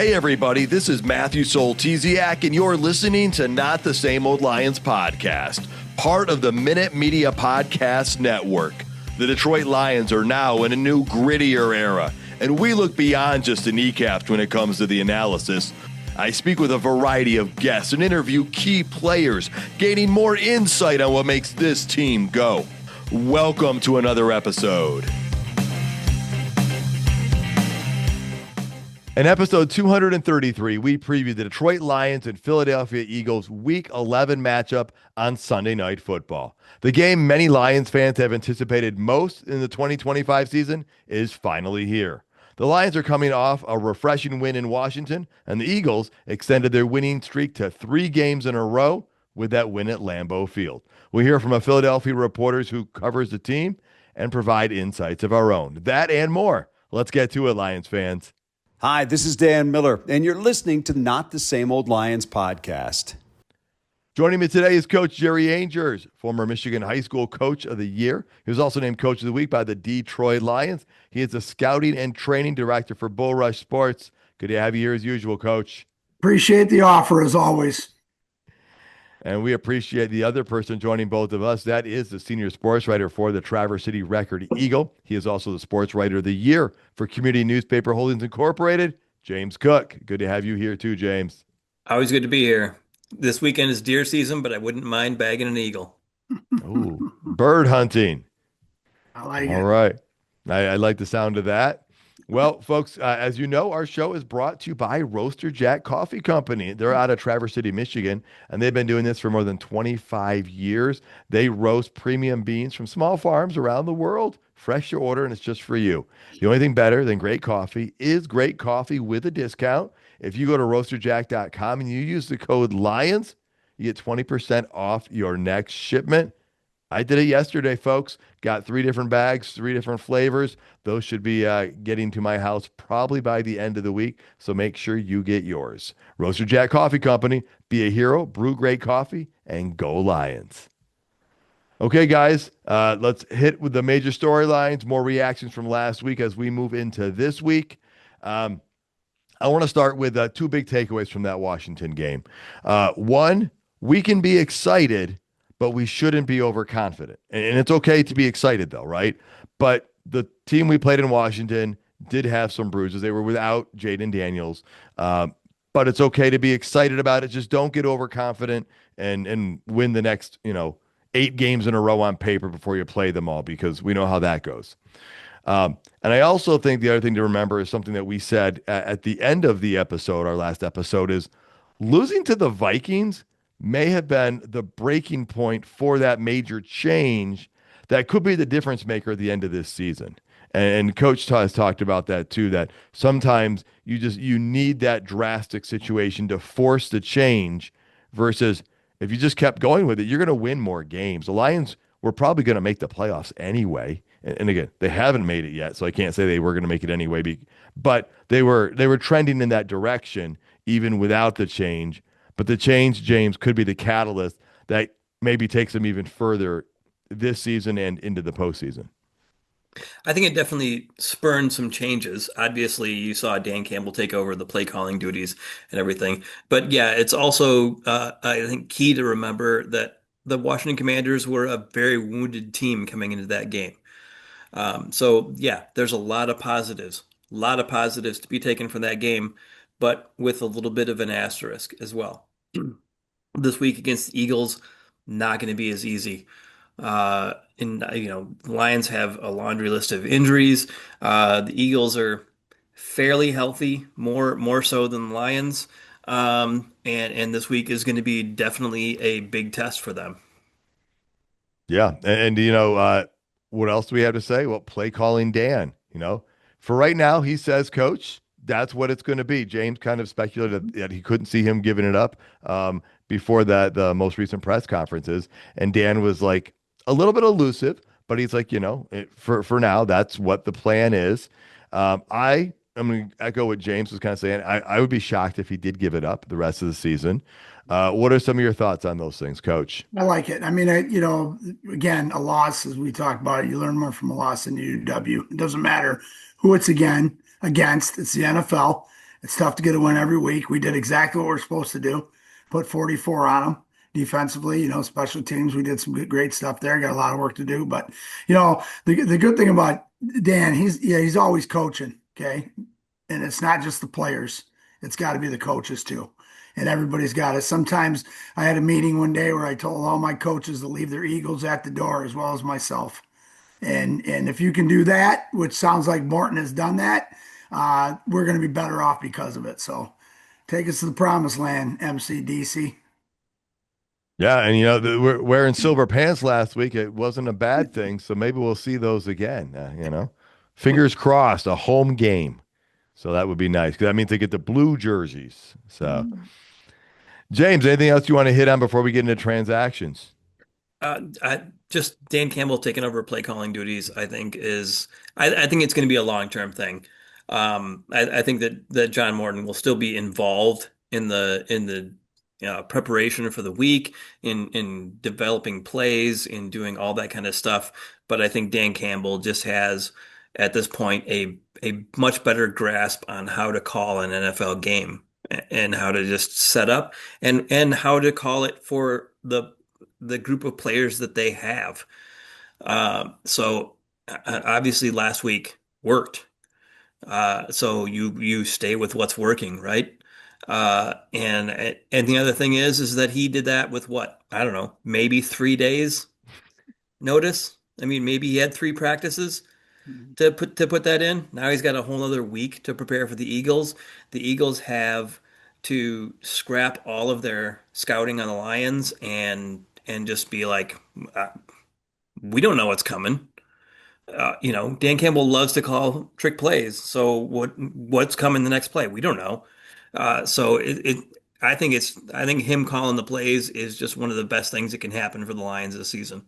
Hey everybody, this is Matthew Soltesiak, and you're listening to Not the Same Old Lions podcast, part of the Minute Media Podcast Network. The Detroit Lions are now in a new, grittier era, and we look beyond just the kneecaps when it comes to the analysis. I speak with a variety of guests and interview key players, gaining more insight on what makes this team go. Welcome to another episode. In episode 233, we previewed the Detroit Lions and Philadelphia Eagles Week 11 matchup on Sunday Night Football. The game many Lions fans have anticipated most in the 2025 season is finally here. The Lions are coming off a refreshing win in Washington, and the Eagles extended their winning streak to 3 games in a row with that win at Lambeau Field. We'll hear from a Philadelphia reporter who covers the team and provide insights of our own. That and more. Let's get to it, Lions fans. Hi, this is Dan Miller, and you're listening to Not the Same Old Lions podcast. Joining me today is Coach Jerry Angers, former Michigan High School Coach of the Year. He was also named Coach of the Week by the Detroit Lions. He is the Scouting and Training Director for Bull Rush Sports. Good to have you here as usual, Coach. Appreciate the offer as always. And we appreciate the other person joining both of us. That is the senior sports writer for the Traverse City Record Eagle. He is also the sports writer of the year for Community Newspaper Holdings Incorporated, James Cook. Good to have you here too, James. Always good to be here. This weekend is deer season, but I wouldn't mind bagging an eagle. Ooh, bird hunting. I like it. All right. I like the sound of that. Well, folks, as you know, our show is brought to you by Roaster Jack Coffee Company. They're out of Traverse City, Michigan, and they've been doing this for more than 25 years. They roast premium beans from small farms around the world. Fresh to order, and it's just for you. The only thing better than great coffee is great coffee with a discount. If you go to roasterjack.com and you use the code LIONS, you get 20% off your next shipment. I did it yesterday, folks. Got 3 different bags, 3 different flavors. Those should be getting to my house probably by the end of the week, so make sure you get yours. Roaster Jack Coffee Company. Be a hero, brew great coffee, and go Lions. Okay, guys, let's hit with the major storylines, more reactions from last week as we move into this week. I want to start with 2 big takeaways from that Washington game. One, we can be excited, but we shouldn't be overconfident. And it's okay to be excited, though, right? But the team we played in Washington did have some bruises. They were without Jaden Daniels. But it's okay to be excited about it. Just don't get overconfident and win the next, 8 games in a row on paper before you play them all, because we know how that goes. And I also think the other thing to remember is something that we said at the end of the episode, our last episode, is losing to the Vikings may have been the breaking point for that major change that could be the difference maker at the end of this season. And Coach has talked about that too, that sometimes you need that drastic situation to force the change, versus if you just kept going with it, you're going to win more games. The Lions were probably going to make the playoffs anyway. And again, they haven't made it yet, so I can't say they were going to make it anyway, but they were trending in that direction even without the change. But the change, James, could be the catalyst that maybe takes them even further this season and into the postseason. I think it definitely spurned some changes. Obviously, you saw Dan Campbell take over the play calling duties and everything. But yeah, it's also, I think, key to remember that the Washington Commanders were a very wounded team coming into that game. So yeah, there's a lot of positives to be taken from that game, but with a little bit of an asterisk as well. This week against the Eagles, not going to be as easy. The Lions have a laundry list of injuries. The Eagles are fairly healthy, more so than the Lions. And this week is going to be definitely a big test for them. Yeah, and what else do we have to say? Well, play calling Dan. For right now, he says, Coach, that's what it's going to be. James kind of speculated that he couldn't see him giving it up before the most recent press conferences, and Dan was like a little bit elusive, but he's like, for now, that's what the plan is. I'm going to echo what James was kind of saying. I would be shocked if he did give it up the rest of the season. What are some of your thoughts on those things, Coach? I like it. I mean, again, a loss, as we talk about, you learn more from a loss than you do W. It doesn't matter who it's against. It's the NFL. It's tough to get a win every week. We did exactly what we're supposed to do. Put 44 on them defensively. Special teams, we did some great stuff there. Got a lot of work to do, but the good thing about Dan, he's always coaching. Okay, and it's not just the players; it's got to be the coaches too. And everybody's got it. Sometimes I had a meeting one day where I told all my coaches to leave their egos at the door as well as myself. And if you can do that, which sounds like Morton has done that, we're going to be better off because of it. So take us to the promised land, MCDC. Yeah, and we're wearing silver pants last week. It wasn't a bad thing, so maybe we'll see those again. Fingers crossed, a home game. So that would be nice because that means they get the blue jerseys. So, James, anything else you want to hit on before we get into transactions? I just Dan Campbell taking over play calling duties, I think it's going to be a long-term thing. I think that John Morton will still be involved in the preparation for the week, in developing plays, in doing all that kind of stuff. But I think Dan Campbell just has at this point a much better grasp on how to call an NFL game and how to just set up and how to call it for the group of players that they have. So obviously last week worked. So you stay with what's working, right? And the other thing is that he did that with what? I don't know, maybe 3 days notice. I mean, maybe he had three practices to put that in. Now he's got a whole other week to prepare for the Eagles. The Eagles have to scrap all of their scouting on the Lions and just be like, uh, we don't know what's coming. Dan Campbell loves to call trick plays. So what's coming the next play? We don't know. So I think him calling the plays is just one of the best things that can happen for the Lions this season.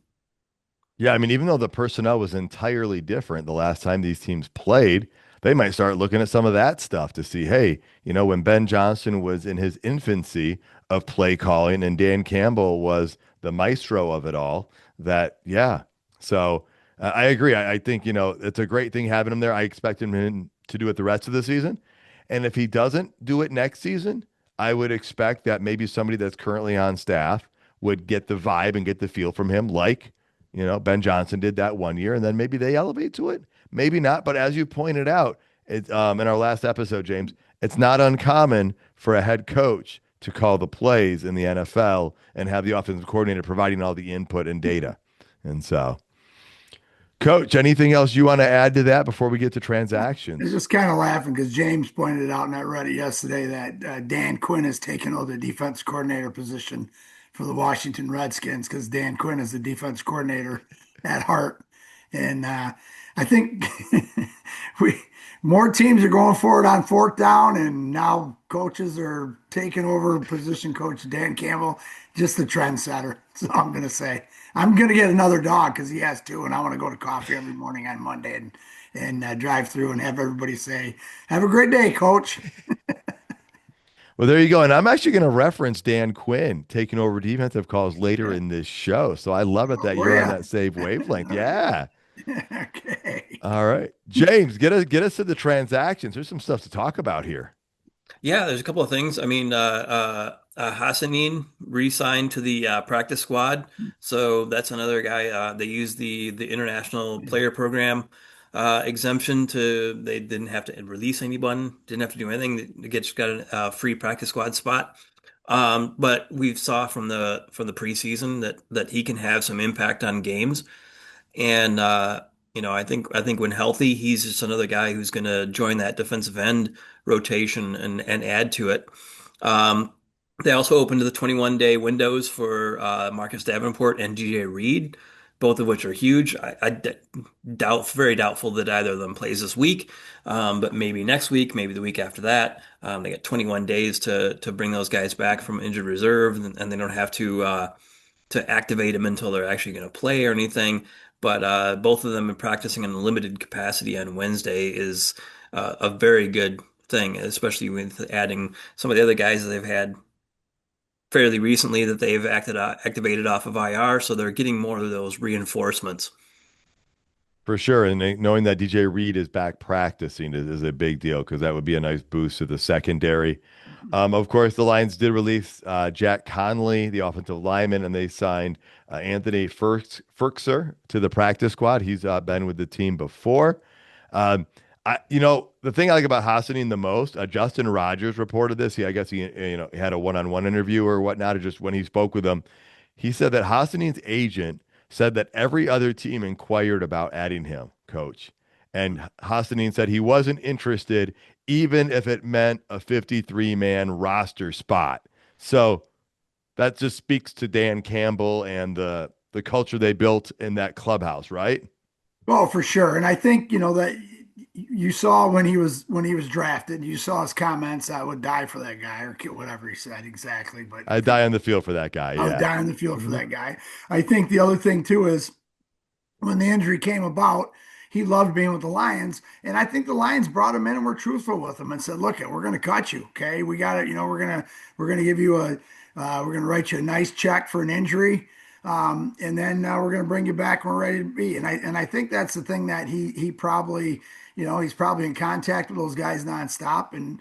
Yeah, I mean, even though the personnel was entirely different the last time these teams played, they might start looking at some of that stuff to see, hey, when Ben Johnson was in his infancy of play calling and Dan Campbell was the maestro of it all, that, yeah. So I agree. I think, it's a great thing having him there. I expect him to do it the rest of the season. And if he doesn't do it next season, I would expect that maybe somebody that's currently on staff would get the vibe and get the feel from him, like Ben Johnson did that one year, and then maybe they elevate to it. Maybe not. But as you pointed out, it's in our last episode, James, it's not uncommon for a head coach to call the plays in the NFL and have the offensive coordinator providing all the input and data. And so, Coach, anything else you want to add to that before we get to I was transactions? just kind of laughing because James pointed out, and I read it yesterday, that Dan Quinn has taken over the defense coordinator position for the Washington Redskins because Dan Quinn is the defense coordinator at heart. And I think we more teams are going for it on fourth down, and now coaches are taking over position coach Dan Campbell, just the trendsetter. So I'm going to say I'm going to get another dog because he has two, and I want to go to coffee every morning on Monday and drive through and have everybody say, "Have a great day, coach." Well, there you go. And I'm actually going to reference Dan Quinn taking over defensive calls later in this show. So I love it that Oh you're on yeah. that same wavelength. Yeah. Okay. All right. James, get us to the transactions. There's some stuff to talk about here. Yeah, there's a couple of things. I mean, Hassanin re-signed to the practice squad, so that's another guy. They used the international player program exemption to. They didn't have to release anyone, didn't have to do anything. They just got a free practice squad spot. But we saw from the preseason that he can have some impact on games. And I think when healthy, he's just another guy who's going to join that defensive end rotation and add to it. Um, they also opened the 21-day windows for Marcus Davenport and DJ Reed, both of which are huge. Very doubtful that either of them plays this week, but maybe next week, maybe the week after that. They got 21 days to bring those guys back from injured reserve, and they don't have to activate them until they're actually going to play or anything. But both of them are practicing in a limited capacity on Wednesday is a very good thing, especially with adding some of the other guys that they've had fairly recently that they've activated off of IR. So they're getting more of those reinforcements. For sure. And knowing that DJ Reed is back practicing is a big deal because that would be a nice boost to the secondary. Of course, the Lions did release Jack Conley, the offensive lineman, and they signed Anthony Firkser to the practice squad. He's been with the team before. The thing I like about Hassanin the most, Justin Rogers reported this. I guess he had a one-on-one interview or whatnot, or just when he spoke with him, he said that Hassanin's agent said that every other team inquired about adding him, coach. And Hassanin said he wasn't interested, even if it meant a 53-man roster spot. So that just speaks to Dan Campbell and the culture they built in that clubhouse, right? Oh, for sure. And I think, that you saw when he was drafted, you saw his comments, I would die for that guy or whatever he said exactly. But I die on the field for that guy. I would Yeah. die on the field for that guy. I think the other thing too is when the injury came about, he loved being with the Lions. And I think the Lions brought him in and were truthful with him and said, look, we're going to cut you. Okay. We got it. We're going to give you we're going to write you a nice check for an injury. And then we're going to bring you back when we're ready to be. And I think that's the thing that he probably, he's probably in contact with those guys nonstop. And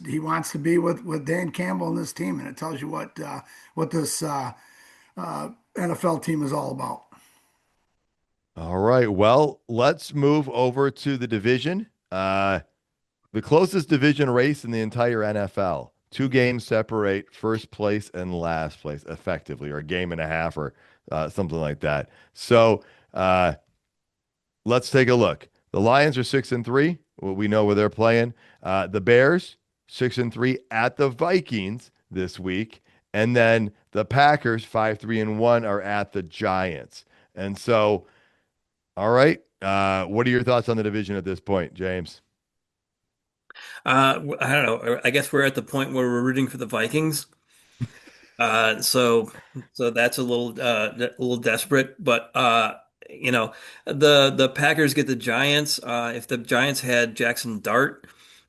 he wants to be with Dan Campbell and this team. And it tells you what this NFL team is all about. All right. Well, let's move over to the division. The closest division race in the entire NFL. Two games separate first place and last place effectively, or a game and a half, or something like that. So let's take a look. The Lions are 6-3. Well, we know where they're playing. The Bears 6-3 at the Vikings this week, and then the Packers 5-3-1 are at the Giants. And so, all right, what are your thoughts on the division at this point, James? I don't know. I guess we're at the point where we're rooting for the Vikings. So that's a little desperate, but the Packers get the Giants. If the Giants had Jackson Dart,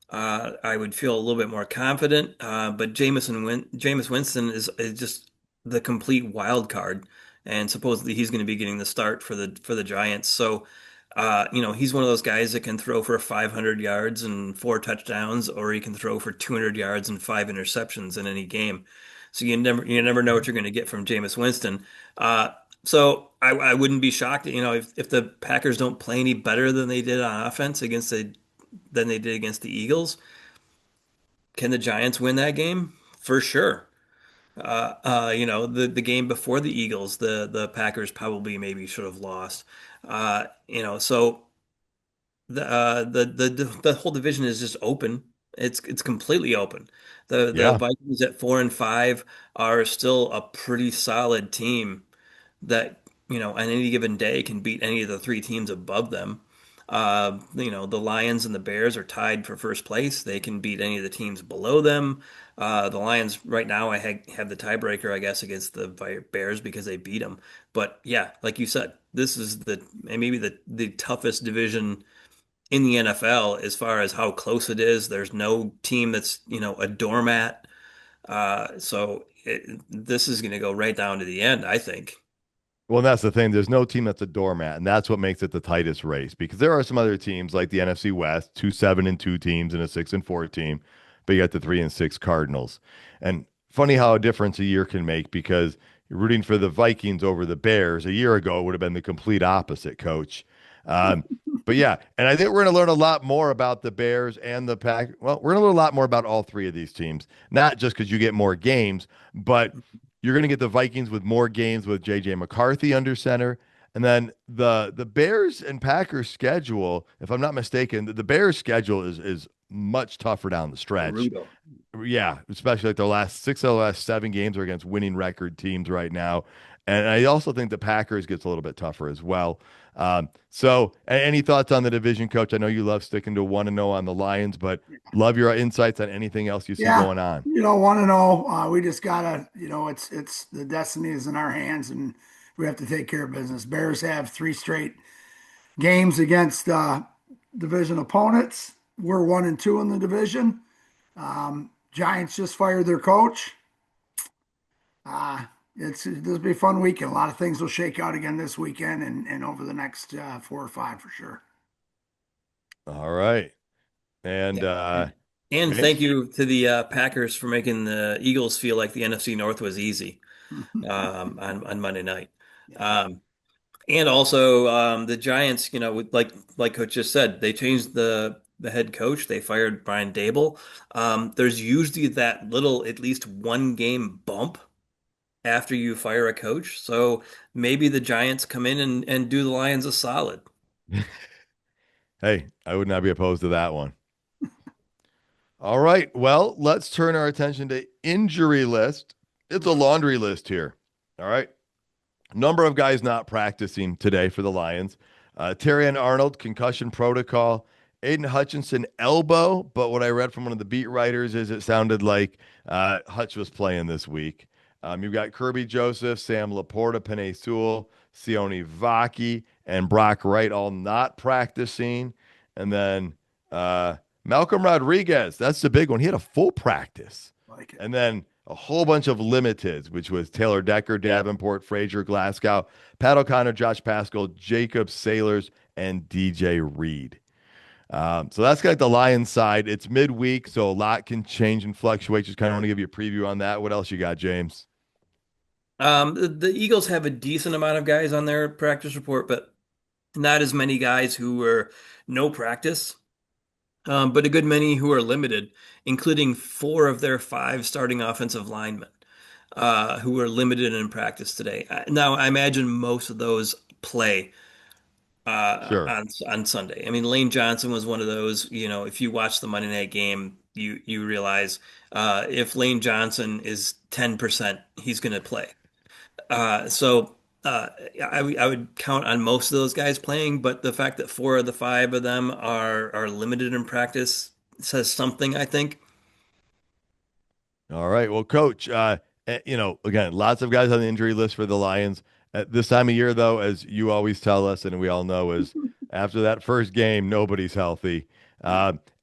I would feel a little bit more confident. But Jameis Winston is just the complete wild card, and supposedly he's going to be getting the start for the Giants. So, he's one of those guys that can throw for 500 yards and four touchdowns, or he can throw for 200 yards and five interceptions in any game. So you never know what you're going to get from Jameis Winston. So I wouldn't be shocked, if the Packers don't play any better than they did on offense than they did against the Eagles. Can the Giants win that game? For sure. The game before the Eagles, the Packers probably maybe should have lost. So the whole division is just open. It's completely open. The Yeah. Vikings at 4-5 are still a pretty solid team that, on any given day can beat any of the three teams above them. The Lions and the Bears are tied for first place. They can beat any of the teams below them. The Lions right now, have the tiebreaker, I guess, against the Bears because they beat them. But yeah, like you said, this is maybe the toughest division in the NFL as far as how close it is. There's no team that's, a doormat. This is going to go right down to the end, I think. Well, that's the thing. There's no team that's a doormat, and that's what makes it the tightest race. Because there are some other teams like the NFC West, two 7-2 teams and a 6-4 team, but you got the 3-6 Cardinals. And funny how a difference a year can make because you're rooting for the Vikings over the Bears. A year ago, it would have been the complete opposite, Coach. Um, but yeah, and I think we're going to learn a lot more about the Bears and the Pack. Well, we're going to learn a lot more about all three of these teams, not just because you get more games, but you're going to get the Vikings with more games with J.J. McCarthy under center. And then the Bears and Packers schedule, if I'm not mistaken, the Bears schedule is much tougher down the stretch. Brutal. Yeah, especially like the last 6 of the last 7 games are against winning record teams right now. And I also think the Packers gets a little bit tougher as well. Any thoughts on the division, Coach? I know you love sticking to 1-0 on the Lions, but love your insights on anything else you see Yeah, going on. want to know. We just gotta, it's the destiny is in our hands, and we have to take care of business. Bears have three straight games against division opponents. We're 1-2 in the division. Giants just fired their coach. This will be a fun weekend. A lot of things will shake out again this weekend and over the next 4 or 5 for sure. All right. And Yeah. And thank James? you to the Packers for making the Eagles feel like the NFC North was easy on Monday night. Yeah, Um, and also the Giants, like Coach just said, they changed the head coach. They fired Brian Dable. There's usually that little, at least one game bump after you fire a coach. So maybe the Giants come in and do the Lions a solid. Hey, I would not be opposed to that one. All right. Well, let's turn our attention to injury list. It's a laundry list here. All right. Number of guys not practicing today for the Lions. Terry and Arnold, concussion protocol. Aiden Hutchinson, elbow. But what I read from one of the beat writers is it sounded like Hutch was playing this week. You've got Kirby Joseph, Sam Laporta, Penei Sewell, Sione Vaki, and Brock Wright all not practicing. And then Malcolm Rodriguez, that's the big one. He had a full practice. like it. And then a whole bunch of limiteds, which was Taylor Decker, Davenport, Frazier, Glasgow, Pat O'Connor, Josh Pascal, Jacob Sailors, and DJ Reed. So that's got the Lions side. It's midweek, so a lot can change and fluctuate. Just kind of want to give you a preview on that. What else you got, James? The Eagles have a decent amount of guys on their practice report, but not as many guys who were no practice, but a good many who are limited, including four of their five starting offensive linemen who were limited in practice today. Now, I imagine most of those play Sure. on Sunday. I mean, Lane Johnson was one of those. If you watch the Monday night game, you realize if Lane Johnson is 10%, he's going to play. So I would count on most of those guys playing, but the fact that four of the five of them are limited in practice says something, I think. All right. Well, coach, again, lots of guys on the injury list for the Lions. At this time of year, though, as you always tell us, and we all know, is after that first game, nobody's healthy.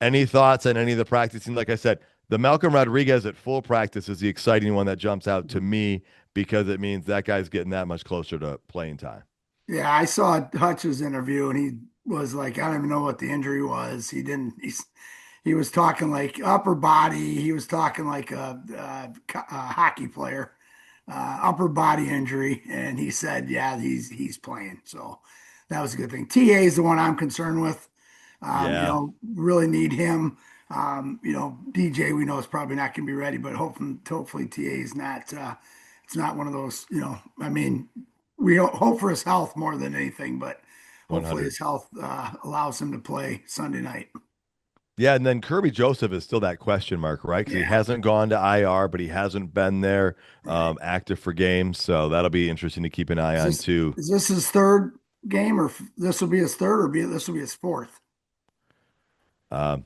Any thoughts on any of the practicing? Like I said, the Malcolm Rodriguez at full practice is the exciting one that jumps out to me because it means that guy's getting that much closer to playing time. Yeah, I saw Hutch's interview and he was like, I don't even know what the injury was. He was talking like upper body. He was talking like a hockey player, upper body injury, and he said, yeah, he's playing. So that was a good thing. TA is the one I'm concerned with. Yeah, Really need him. DJ we know is probably not going to be ready, but hopefully TA is not. It's not one of those. I mean, we hope for his health more than anything, but hopefully 100. his health allows him to play Sunday night. Yeah, and then Kirby Joseph is still that question mark, right? Because he Yeah, hasn't gone to IR, but he hasn't been there right. active for games. So that'll be interesting to keep an eye Is on this too. is this his third game, or this will be his third, or this will be his fourth? Um,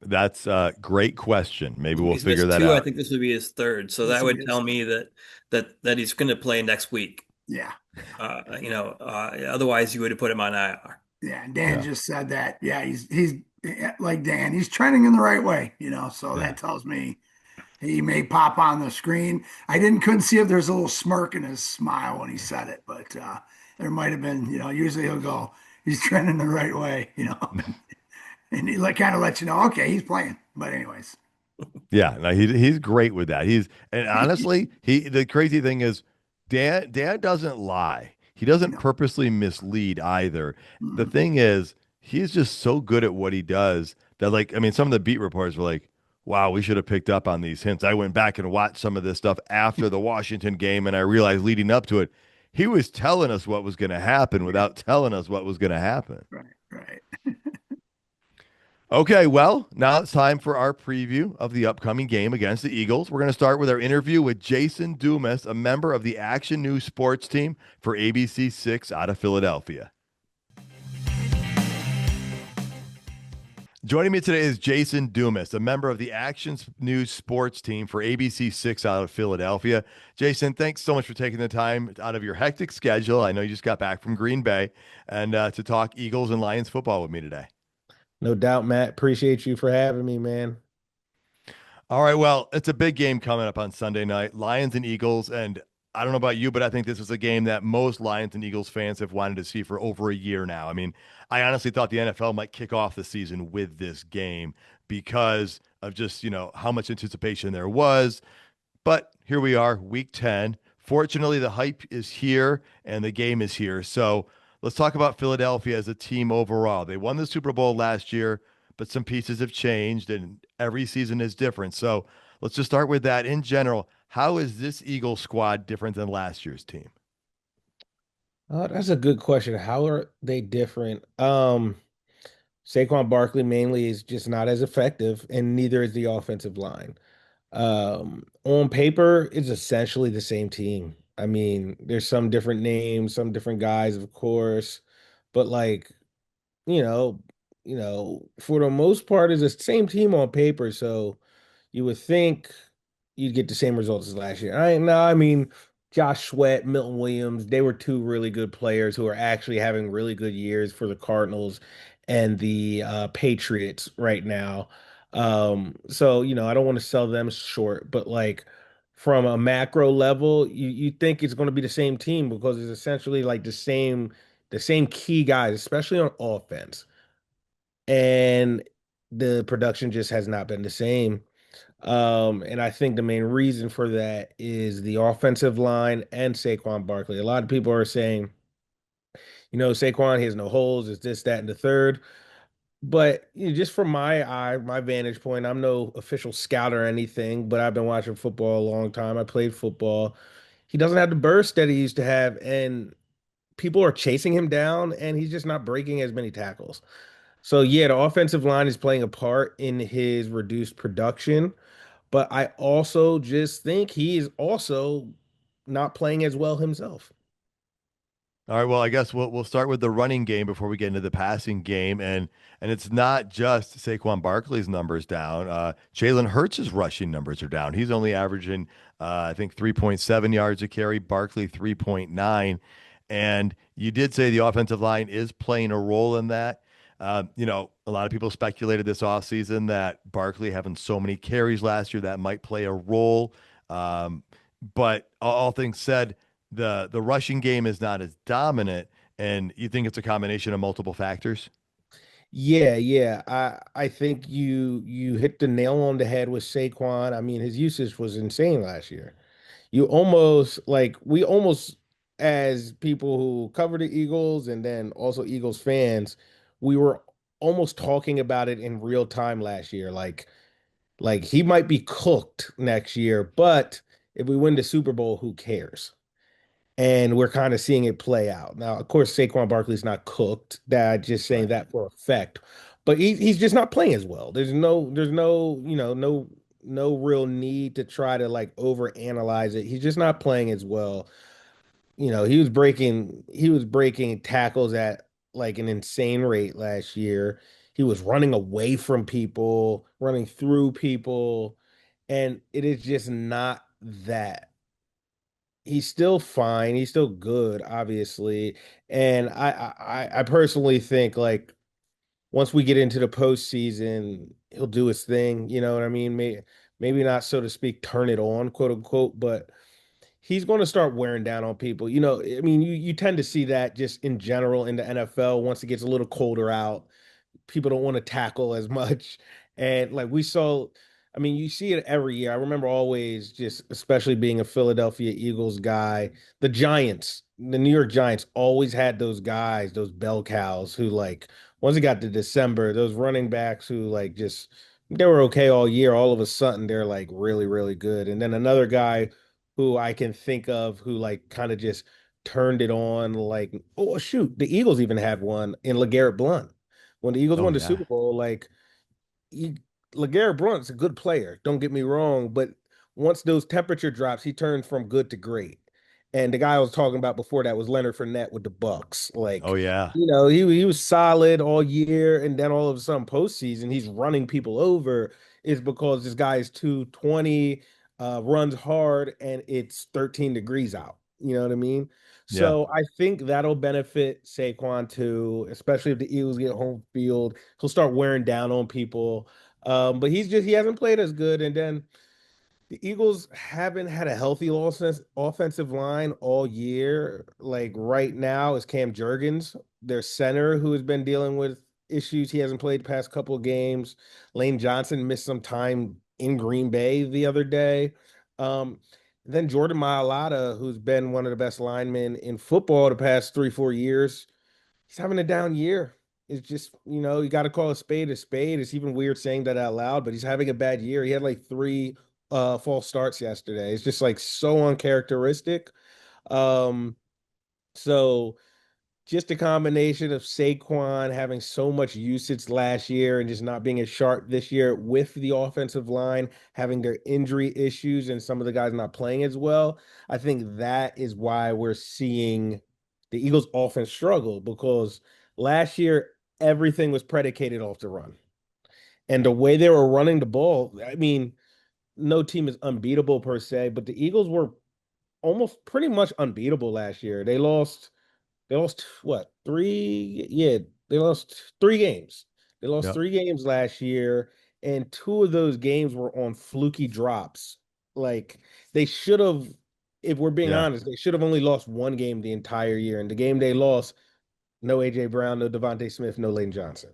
that's a great question. Maybe we'll He's figure missed that two. I out. think this would be his third. So This that will be would his tell third. me that he's going to play next week. Yeah, Otherwise you would have put him on IR. yeah. And Dan Yeah, just said that. Yeah, he's like Dan. He's trending in the right way. So yeah. that tells me he may pop on the screen. Couldn't see if there's a little smirk in his smile when he said it, but there might have been. Usually he'll go, he's trending the right way. And he like kind of lets you know, okay, he's playing. But anyways, Yeah, no, he's great with that. And honestly, the crazy thing is Dan doesn't lie. He doesn't no. purposely mislead either. The Mm, thing is, he's just so good at what he does that like I mean, some of the beat reporters were like, "Wow, we should have picked up on these hints." I went back and watched some of this stuff after the Washington game and I realized leading up to it, he was telling us what was going to happen yeah, without telling us what was going to happen. right, right. Okay, well, now it's time for our preview of the upcoming game against the Eagles. We're going to start with our interview with Jason Dumas, a member of the Action News sports team for ABC 6 out of Philadelphia. Joining me today is Jason Dumas, a member of the Action News sports team for ABC 6 out of Philadelphia. Jason, thanks so much for taking the time out of your hectic schedule. I know you just got back from Green Bay and to talk Eagles and Lions football with me today. No doubt, Matt. Appreciate you for having me, man. All right, well, it's a big game coming up on Sunday night, Lions and Eagles, and I don't know about you, but I think this is a game that most Lions and Eagles fans have wanted to see for over a year now. I mean, I honestly thought the NFL might kick off the season with this game because of just, how much anticipation there was. But here we are, week 10. Fortunately, the hype is here and the game is here. So let's talk about Philadelphia as a team overall. They won the Super Bowl last year, but some pieces have changed and every season is different. So let's just start with that. In general, how is this Eagle squad different than last year's team? That's a good question. How are they different? Saquon Barkley mainly is just not as effective, and neither is the offensive line. On paper, it's essentially the same team. I mean, there's some different names, some different guys, of course, but like, you know, for the most part, it's the same team on paper. So you would think you'd get the same results as last year. I mean, Josh Sweat, Milton Williams, they were two really good players who are actually having really good years for the Cardinals and the Patriots right now. So I don't want to sell them short, but like from a macro level, you think it's going to be the same team because it's essentially like the same key guys, especially on offense. And the production just has not been the same. And I think the main reason for that is the offensive line and Saquon Barkley. A lot of people are saying, Saquon, he has no holes, it's this, that, and the third. But just from my eye, my vantage point, I'm no official scout or anything, but I've been watching football a long time. I played football. He doesn't have the burst that he used to have, and people are chasing him down, and he's just not breaking as many tackles. So yeah, the offensive line is playing a part in his reduced production. But I also just think he is also not playing as well himself. All right, well, I guess we'll start with the running game before we get into the passing game, and it's not just Saquon Barkley's numbers down. Jalen Hurts' rushing numbers are down. He's only averaging, I think, 3.7 yards a carry. Barkley 3.9, and you did say the offensive line is playing a role in that. A lot of people speculated this offseason that Barkley having so many carries last year that might play a role. Um, but all things said the rushing game is not as dominant, and you think it's a combination of multiple factors? Yeah, yeah. I think you hit the nail on the head with Saquon. I mean, his usage was insane last year. You almost like we almost as people who cover the Eagles and then also Eagles fans, we were almost talking about it in real time last year. Like he might be cooked next year, but if we win the Super Bowl, who cares? And we're kind of seeing it play out. Now, of course, Saquon Barkley's not cooked. That just saying Right. that for effect. But he's just not playing as well. There's no real need to try to like overanalyze it. He's just not playing as well. He was breaking tackles at like an insane rate last year. He was running away from people, running through people, and it is just not that. He's still fine. He's still good, obviously. And I personally think like once we get into the postseason, he'll do his thing. You know what I mean? Maybe not so to speak, turn it on, quote unquote, but he's going to start wearing down on people. I mean, you tend to see that just in general in the NFL once it gets a little colder out people don't want to tackle as much. And like we saw, I mean, you see it every year. I remember always just, especially being a Philadelphia Eagles guy, the New York Giants always had those guys, those bell cows who like, once it got to December, those running backs who like just, they were okay all year. All of a sudden, they're like really, really good. And then another guy who I can think of who like kind of just turned it on, like, oh, shoot, the Eagles even had one in LeGarrette Blunt when the Eagles Oh won the yeah. Super Bowl, like he, LeGarrette Blunt's a good player. Don't get me wrong, but once those temperature drops, he turns from good to great. And the guy I was talking about before that was Leonard Fournette with the Bucks. Oh Like, yeah. he was solid all year, and then all of a sudden, postseason, he's running people over. Is because this guy is 220, runs hard, and it's 13 degrees out. You know what I mean? Yeah. So I think that'll benefit Saquon too, especially if the Eagles get home field. He'll start wearing down on people. But he hasn't played as good. And then The Eagles haven't had a healthy offensive line all year. Like right now is Cam Jurgens, their center, who has been dealing with issues. He hasn't played the past couple of games. Lane Johnson missed some time in Green Bay the other day. Um, then Jordan Mailata, who's been one of the best linemen in football the past 3, 4 years, he's having a down year. It's just, you got to call a spade a spade. It's even weird saying that out loud, but he's having a bad year. He had like three false starts yesterday. It's just like so uncharacteristic. Um, so just a combination of Saquon having so much usage last year and just not being as sharp this year with the offensive line having their injury issues and some of the guys not playing as well. I think that is why we're seeing the Eagles offense struggle because last year everything was predicated off the run. And the way they were running the ball, I mean, no team is unbeatable per se, but the Eagles were almost pretty much unbeatable last year. They lost what, three? Yeah, they lost 3 games. They lost Yep. 3 games last year, and 2 of those games were on fluky drops. Like they should have, if we're being Yeah. honest, they should have only lost 1 game the entire year. And the game they lost, no AJ Brown, no Devontae Smith, no Lane Johnson.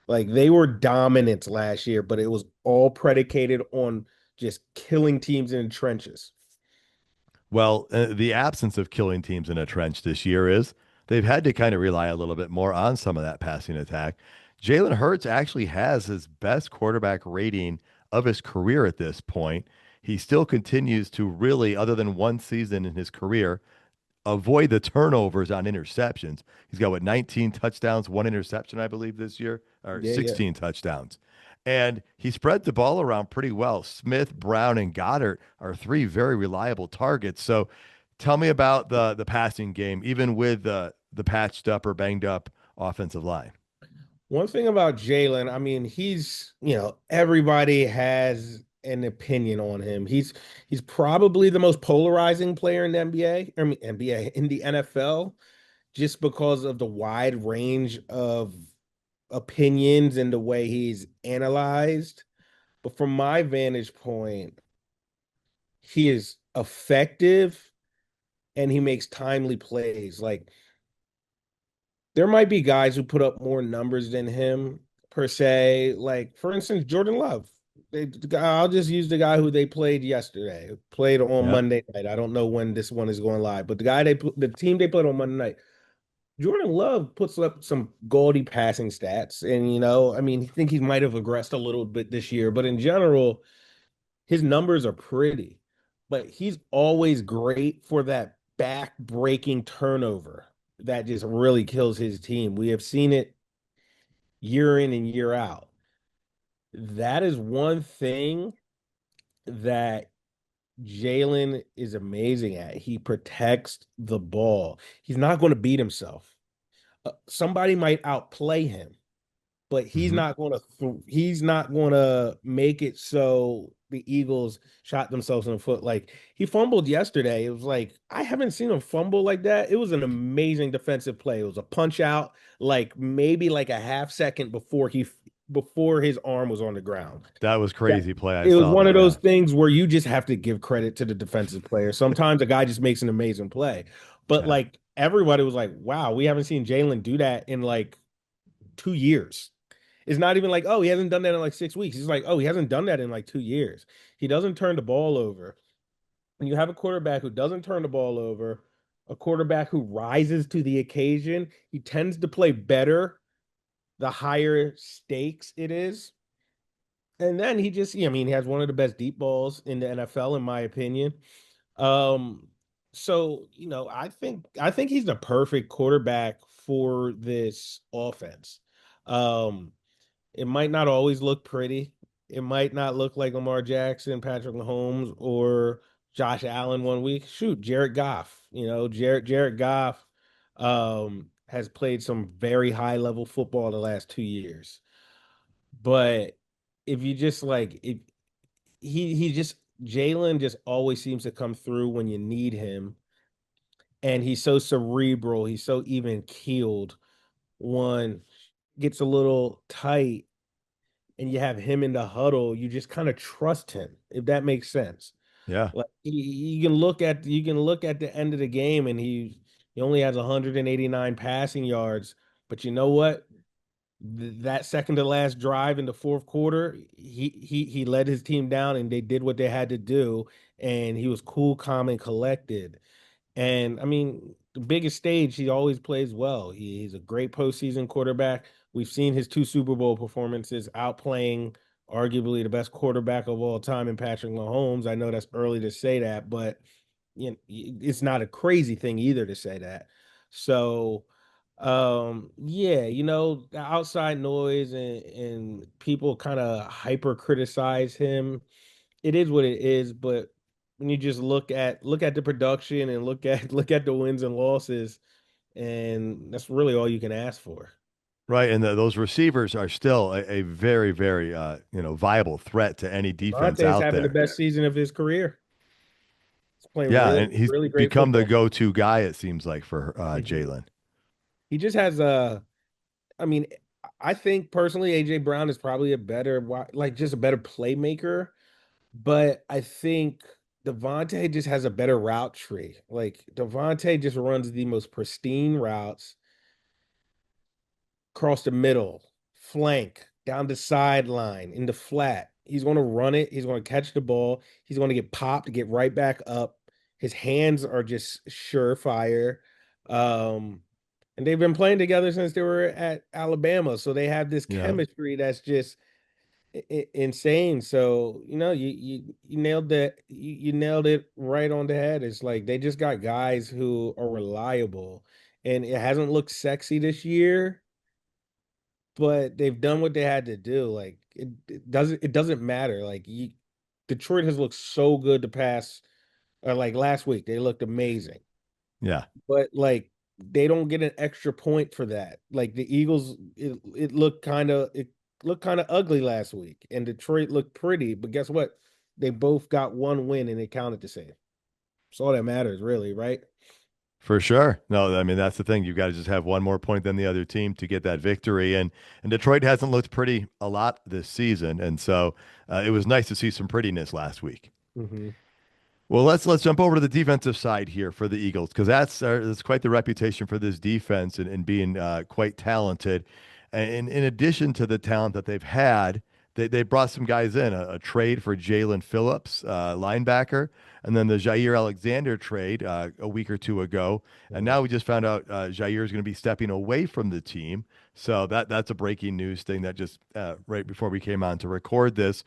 Like they were dominant last year, but it was all predicated on just killing teams in the trenches. Well, the absence of killing teams in a trench this year is they've had to kind of rely a little bit more on some of that passing attack. Jalen Hurts actually has his best quarterback rating of his career at this point. He still continues to really, other than one season in his career, avoid the turnovers on interceptions. He's got what 19 touchdowns, one interception, I believe, this year, or Yeah, yeah. 16 touchdowns. And he spread the ball around pretty well. Smith, Brown, and Goddard are three very reliable targets. So tell me about the passing game, even with the patched up or banged up offensive line. One thing about Jalen, I mean, everybody has an opinion on him. He's probably the most polarizing player in the NBA, I mean NBA in the NFL, just because of the wide range of opinions and the way he's analyzed. But from my vantage point, he is effective and he makes timely plays. Like there might be guys who put up more numbers than him per se. Like for instance, Jordan Love. I'll just use the guy who they played yesterday. Played on Yep. Monday night. I don't know when this one is going live, but the team they played on Monday night. Jordan Love puts up some gaudy passing stats, and I mean, I think he might have regressed a little bit this year, but in general, his numbers are pretty. But he's always great for that back-breaking turnover that just really kills his team. We have seen it year in and year out. That is one thing that Jalen is amazing at. He protects the ball. He's not going to beat himself. Somebody might outplay him, but Hmm. he's not going to make it so the Eagles shot themselves in the foot. Like he fumbled yesterday. It was like I haven't seen him fumble like that. It was an amazing defensive play. It was a punch out, like maybe like a half second before his arm was on the ground. That was That crazy play. I it was saw one of that. those Yeah. things where you just have to give credit to the defensive player. Sometimes a guy just makes an amazing play. But Yeah. like everybody was like, wow, we haven't seen Jalen do that in like 2 years. It's not even like, oh, he hasn't done that in like 6 weeks. He's like, oh, he hasn't done that in like 2 years. He doesn't turn the ball over. And you have a quarterback who doesn't turn the ball over, a quarterback who rises to the occasion. He tends to play better the higher stakes it is. And then I mean, he has one of the best deep balls in the NFL, in my opinion. Um, so I think he's the perfect quarterback for this offense. Um, it might not always look pretty. It might not look like Lamar Jackson, Patrick Mahomes, or Josh Allen one week. Shoot, Jared Goff. Jared Goff has played some very high level football the last 2 years. But if you just like if he just Jalen just always seems to come through when you need him, and he's so cerebral. He's so even keeled. One gets a little tight and you have him in the huddle, you just kind of trust him, if that makes sense. Yeah. Like you can look at the end of the game and he only has 189 passing yards, but you know what? That second to last drive in the fourth quarter, he led his team down and they did what they had to do, and he was cool, calm, and collected. And I mean, the biggest stage, he always plays well. He's a great postseason quarterback. We've seen his two Super Bowl performances outplaying arguably the best quarterback of all time in Patrick Mahomes. I know that's early to say that, but you know, it's not a crazy thing either to say that. So, yeah, the outside noise and people kind of hyper criticize him. It is what it is, but when you just look at the production and look at the wins and losses, and that's really all you can ask for. Right. And those receivers are still a very, very, viable threat to any defense Devontae is out having the there. best season of his career. He's playing Yeah. really, And he's really great become the football. go-to guy, it seems like, for Mhm. Jalen. He just has I mean, I think personally, AJ Brown is probably a better, like just a better playmaker, but I think Devontae just has a better route tree. Like Devontae just runs the most pristine routes across the middle, flank, down the sideline, in the flat. He's going to run it. He's going to catch the ball. He's going to get popped, get right back up. His hands are just surefire. Um, and they've been playing together since they were at Alabama. So they have this Yeah, chemistry that's just insane. So, you nailed that. You nailed it right on the head. It's like they just got guys who are reliable. And it hasn't looked sexy this year, but they've done what they had to do. Like it doesn't matter. Detroit has looked so good the past, or like last week, they looked amazing. yeah, But like they don't get an extra point for that. Like the Eagles, it looked kind of ugly last week, and Detroit looked pretty. But guess what? They both got one win, and it counted the same. That's all that matters, really, right? for sure. No, I mean that's the thing. You've got to just have one more point than the other team to get that victory. And Detroit hasn't looked pretty a lot this season, and so it was nice to see some prettiness last week. Hmm. Well, let's jump over to the defensive side here for the Eagles because that's quite the reputation for this defense and being quite talented. And in addition to the talent that they've had, they brought some guys in a trade for Jalen Phillips, linebacker, and then the Jair Alexander trade a week or two ago. And now we just found out Jair is going to be stepping away from the team. So that's a breaking news thing that just right before we came on to record this.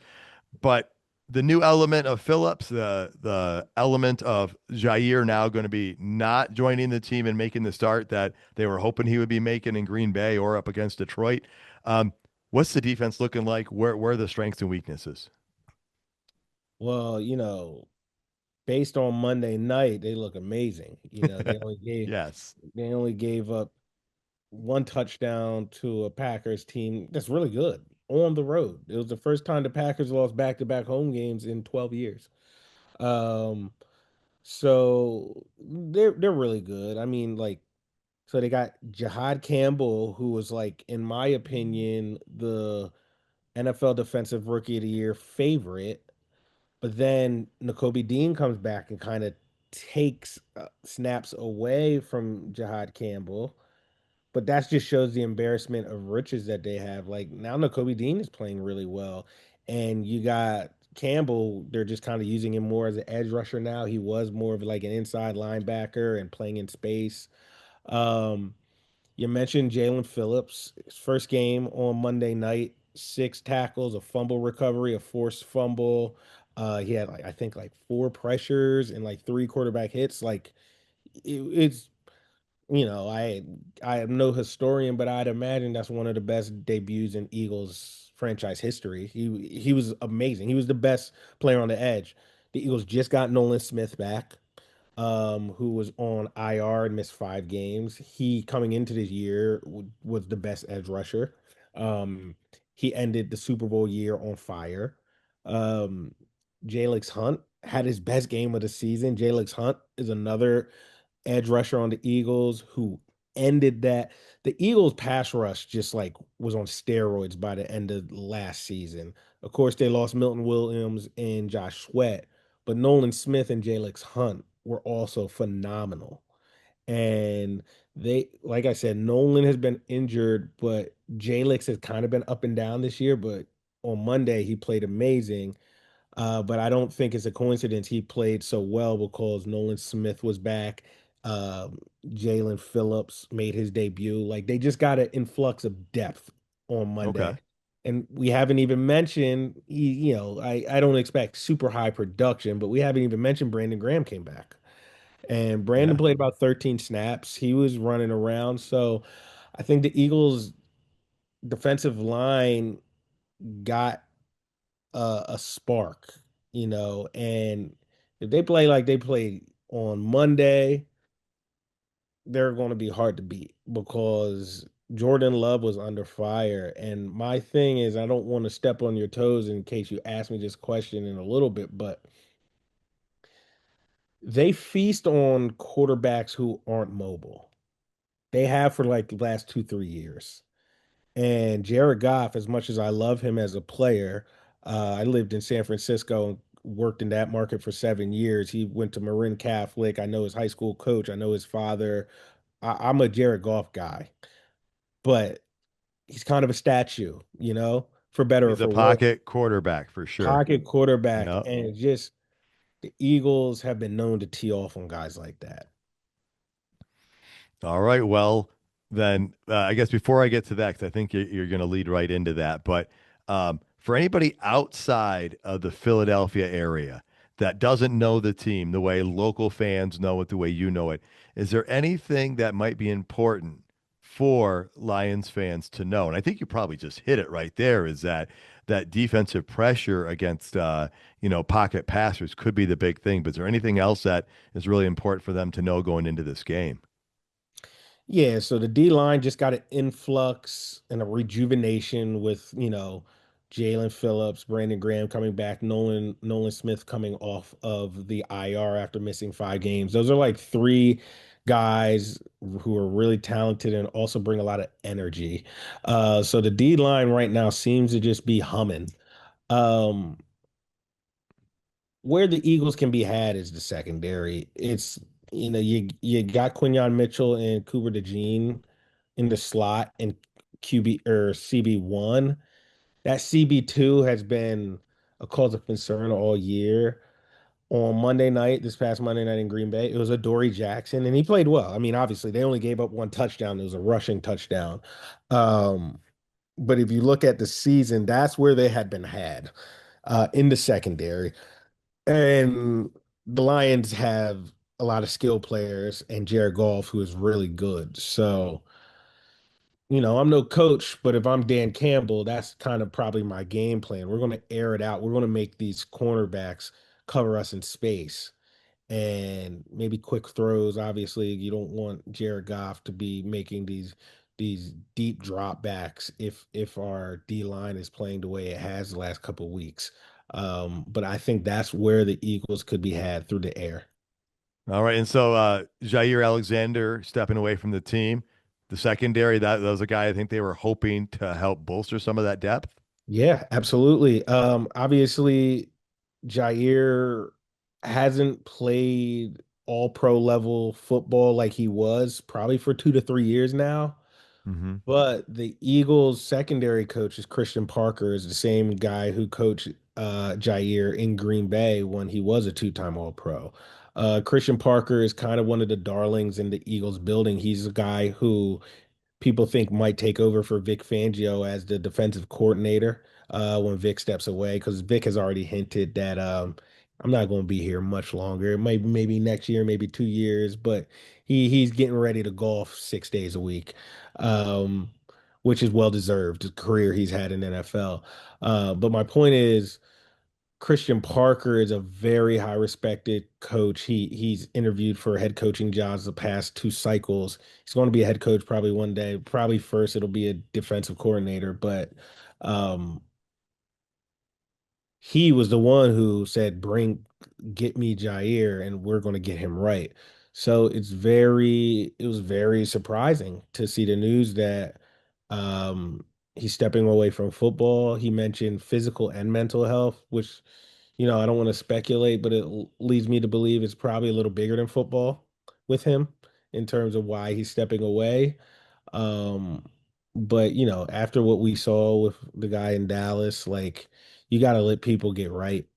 But the new element of Phillips, the element of Jair now going to be not joining the team and making the start that they were hoping he would be making in Green Bay or up against Detroit. Um, what's the defense looking like? Where are the strengths and weaknesses? Well, based on Monday night, they look amazing. They only gave Yes. they only gave up one touchdown to a Packers team that's really good on the road. It was the first time the Packers lost back-to-back home games in 12 years. Um, so they're really good. I mean, like, so they got Jihad Campbell, who was like, in my opinion, the NFL Defensive Rookie of the Year favorite. But then N'Kobe Dean comes back and kind of takes snaps away from Jihad Campbell. But that just shows the embarrassment of riches that they have. Like now, N'Kobe Dean is playing really well, and you got Campbell. They're just kind of using him more as an edge rusher now. He was more of like an inside linebacker and playing in space. Um, you mentioned Jalen Phillips, his first game on Monday night, 6 tackles, a fumble recovery, a forced fumble. He had like I think like 4 pressures and like 3 quarterback hits. Like it's I am no historian, but I'd imagine that's one of the best debuts in Eagles franchise history. He was amazing. He was the best player on the edge. The Eagles just got Nolan Smith back, who was on IR and missed 5 games. He coming into this year was the best edge rusher. Um, he ended the Super Bowl year on fire. Um, Jalex Hunt had his best game of the season. Jalex Hunt is another edge rusher on the Eagles who ended that. The Eagles pass rush just like was on steroids by the end of last season. Of course, they lost Milton Williams and Josh Sweat, but Nolan Smith and Jalix Hunt were also phenomenal. And they, like I said, Nolan has been injured, but Jalix has kind of been up and down this year. But on Monday, he played amazing. But I don't think it's a coincidence he played so well because Nolan Smith was back. Um, Jalen Phillips made his debut. Like they just got an influx of depth on Monday. Okay. And we haven't even mentioned, I don't expect super high production, but we haven't even mentioned Brandon Graham came back. And Brandon Yeah. played about 13 snaps. He was running around. So I think the Eagles' defensive line got a spark, and if they play like they played on Monday, they're going to be hard to beat because Jordan Love was under fire. And my thing is, I don't want to step on your toes in case you ask me this question in a little bit, but they feast on quarterbacks who aren't mobile. They have for like the last 2, 3 years. And Jared Goff, as much as I love him as a player, I lived in San Francisco and worked in that market for 7 years. He went to Marin Catholic. I know his high school coach. I know his father. I'm a Jared Goff guy, but he's kind of a statue, for better or He's a for worse. pocket quarterback for sure. Pocket quarterback. Yeah. And just the Eagles have been known to tee off on guys like that. All right. Well, then I guess before I get to that, because I think you're going to lead right into that, but for anybody outside of the Philadelphia area that doesn't know the team the way local fans know it, the way you know it, is there anything that might be important for Lions fans to know? And I think you probably just hit it right there. Is that defensive pressure against pocket passers could be the big thing. But is there anything else that is really important for them to know going into this game? Yeah, so the D line just got an influx and a rejuvenation with, Jalen Phillips, Brandon Graham coming back, Nolan Smith coming off of the IR after missing 5 games. Those are like three guys who are really talented and also bring a lot of energy. So the D line right now seems to just be humming. Um, where the Eagles can be had is the secondary. It's you got Quinyon Mitchell and Cooper DeJean in the slot and QB or CB1. That CB2 has been a cause of concern all year. On Monday night, this past Monday night in Green Bay, it was a Dory Jackson, and he played well. I mean, obviously, they only gave up one touchdown. It was a rushing touchdown. Um, but if you look at the season, that's where they had been had in the secondary. And the Lions have a lot of skill players and Jared Goff, who is really good. So, I'm no coach, but if I'm Dan Campbell, that's kind of probably my game plan. We're going to air it out. We're going to make these cornerbacks cover us in space and maybe quick throws. Obviously, you don't want Jared Goff to be making these deep drop backs if our D line is playing the way it has the last couple of weeks. But I think that's where the Eagles could be had through the air. All right. And so Jair Alexander stepping away from the team, the secondary, that was a guy I think they were hoping to help bolster some of that depth. Yeah, absolutely. Obviously, Jair hasn't played all pro level football like he was probably for 2 to 3 years now. Hmm. But the Eagles secondary coach is Christian Parker, is the same guy who coached Jair in Green Bay when he was a two-time All-Pro. Christian Parker is kind of one of the darlings in the Eagles building. He's a guy who people think might take over for Vic Fangio as the defensive coordinator when Vic steps away, because Vic has already hinted that I'm not going to be here much longer. Maybe next year, maybe 2 years, but he's getting ready to golf 6 days a week, um, which is well deserved. The career he's had in NFL. But my point is, Christian Parker is a very high respected coach. He's interviewed for head coaching jobs the past 2 cycles. He's going to be a head coach probably one day. Probably first it'll be a defensive coordinator, but um, he was the one who said, "Get me Jair, and we're going to get him right." So it was very surprising to see the news that um he's stepping away from football. He mentioned physical and mental health, which, I don't want to speculate, but it leads me to believe it's probably a little bigger than football with him in terms of why he's stepping away. Um, but after what we saw with the guy in Dallas, like, you got to let people get right.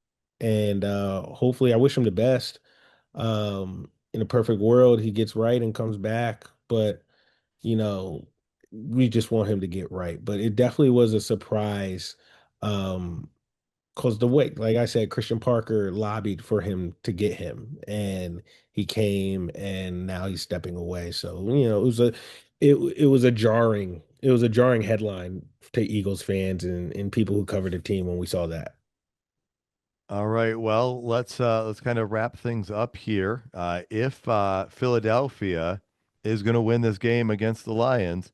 And hopefully, I wish him the best. In a perfect world, he gets right and comes back. But, you know, we just want him to get right. But it definitely was a surprise. Because the way, like I said, Christian Parker lobbied for him to get him, and he came, and now he's stepping away. So, it was a jarring headline to Eagles fans and people who covered the team when we saw that. All right. Well, let's kind of wrap things up here. If Philadelphia is going to win this game against the Lions,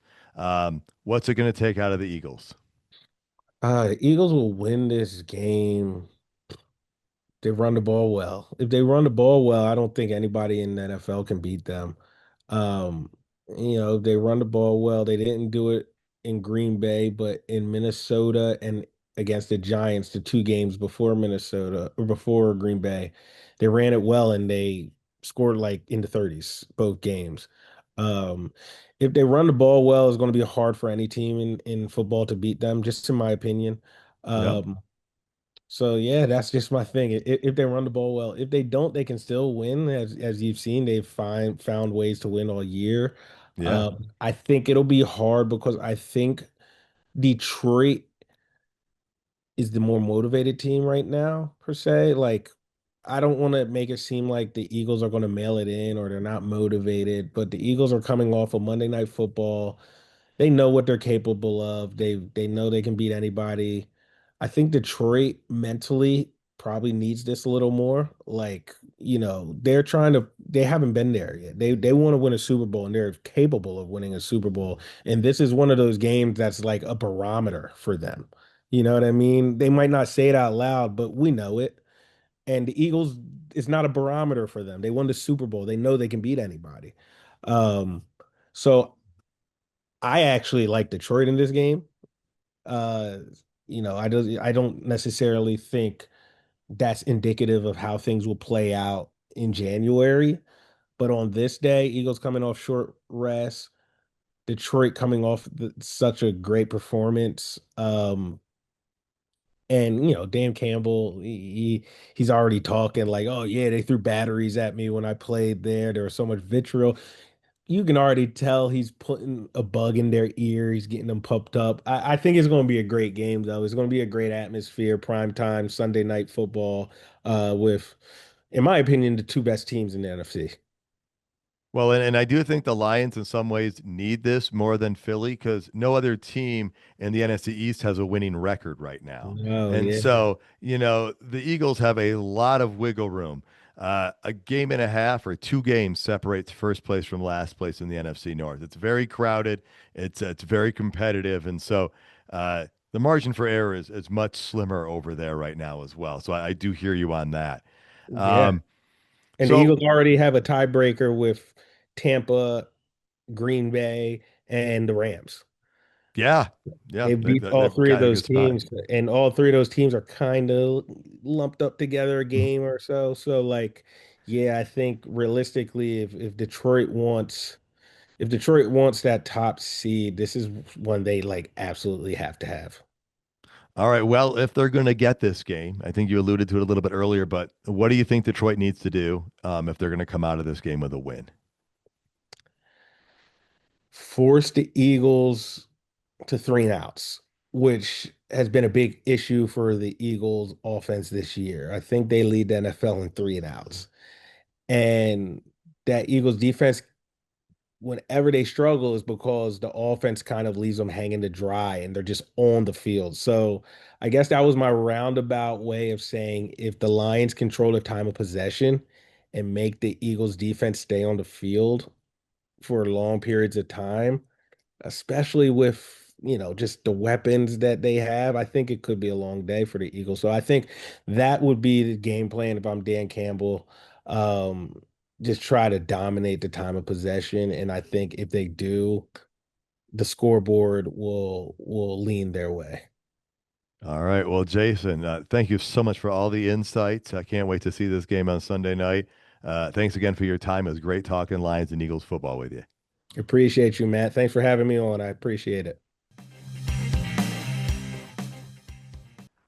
what's it going to take out of the Eagles? The Eagles will win this game. They run the ball well. If they run the ball well, I don't think anybody in the NFL can beat them. Um, if they run the ball well, they didn't do it in Green Bay, but in Minnesota and against the Giants, the two games before Minnesota or before Green Bay, they ran it well and they scored like in the 30s both games. Um, if they run the ball well, it's going to be hard for any team in football to beat them, just in my opinion. Yep. So yeah, that's just my thing. If they run the ball well, if they don't, they can still win. As you've seen, they've found ways to win all year. Yeah. I think it'll be hard because I think Detroit is the more motivated team right now, per se. Like, I don't want to make it seem like the Eagles are going to mail it in or they're not motivated, but the Eagles are coming off of Monday Night Football. They know what they're capable of. They know they can beat anybody. I think Detroit mentally probably needs this a little more. Like, they haven't been there yet. They want to win a Super Bowl and they're capable of winning a Super Bowl. And this is one of those games that's like a barometer for them. You know what I mean? They might not say it out loud, but we know it. And the Eagles is not a barometer for them. They won the Super Bowl. They know they can beat anybody. Um, so I actually like Detroit in this game. Uh, I don't necessarily think that's indicative of how things will play out in January. But on this day, Eagles coming off short rest, Detroit coming off such a great performance. And Dan Campbell, he's already talking like, oh yeah, they threw batteries at me when I played there. There was so much vitriol. You can already tell he's putting a bug in their ear. He's getting them pumped up. I think it's going to be a great game, though. It's going to be a great atmosphere, prime time, Sunday night football, with, in my opinion, the two best teams in the NFC. Well, and I do think the Lions in some ways need this more than Philly because no other team in the NFC East has a winning record right now. Oh, And yeah. so, the Eagles have a lot of wiggle room. A game and a half or two games separates first place from last place in the NFC North. It's very crowded. It's very competitive, and so the margin for error is much slimmer over there right now as well. So I do hear you on that. Yeah. Um, And the so Eagles already have a tiebreaker with Tampa, Green Bay, and the Rams. yeah, yeah, They beat all they've three of got a those good spot. teams, and all three of those teams are kind of lumped up together a game or so. So, like, yeah, I think realistically, if Detroit wants that top seed, this is one they like absolutely have to have. All right. Well, if they're going to get this game, I think you alluded to it a little bit earlier, but what do you think Detroit needs to do if they're going to come out of this game with a win? Force the Eagles to 3-and-outs, which has been a big issue for the Eagles offense this year. I think they lead the NFL in 3-and-outs. And that Eagles defense, whenever they struggle, is because the offense kind of leaves them hanging to dry and they're just on the field. So I guess that was my roundabout way of saying if the Lions control the time of possession and make the Eagles defense stay on the field for long periods of time, especially with, just the weapons that they have, I think it could be a long day for the Eagles. So I think that would be the game plan if I'm Dan Campbell. Um, just try to dominate the time of possession. And I think if they do, the scoreboard will lean their way. All right. Well, Jason, thank you so much for all the insights. I can't wait to see this game on Sunday night. Thanks again for your time. It was great talking Lions and Eagles football with you. Appreciate you, Matt. Thanks for having me on. I appreciate it.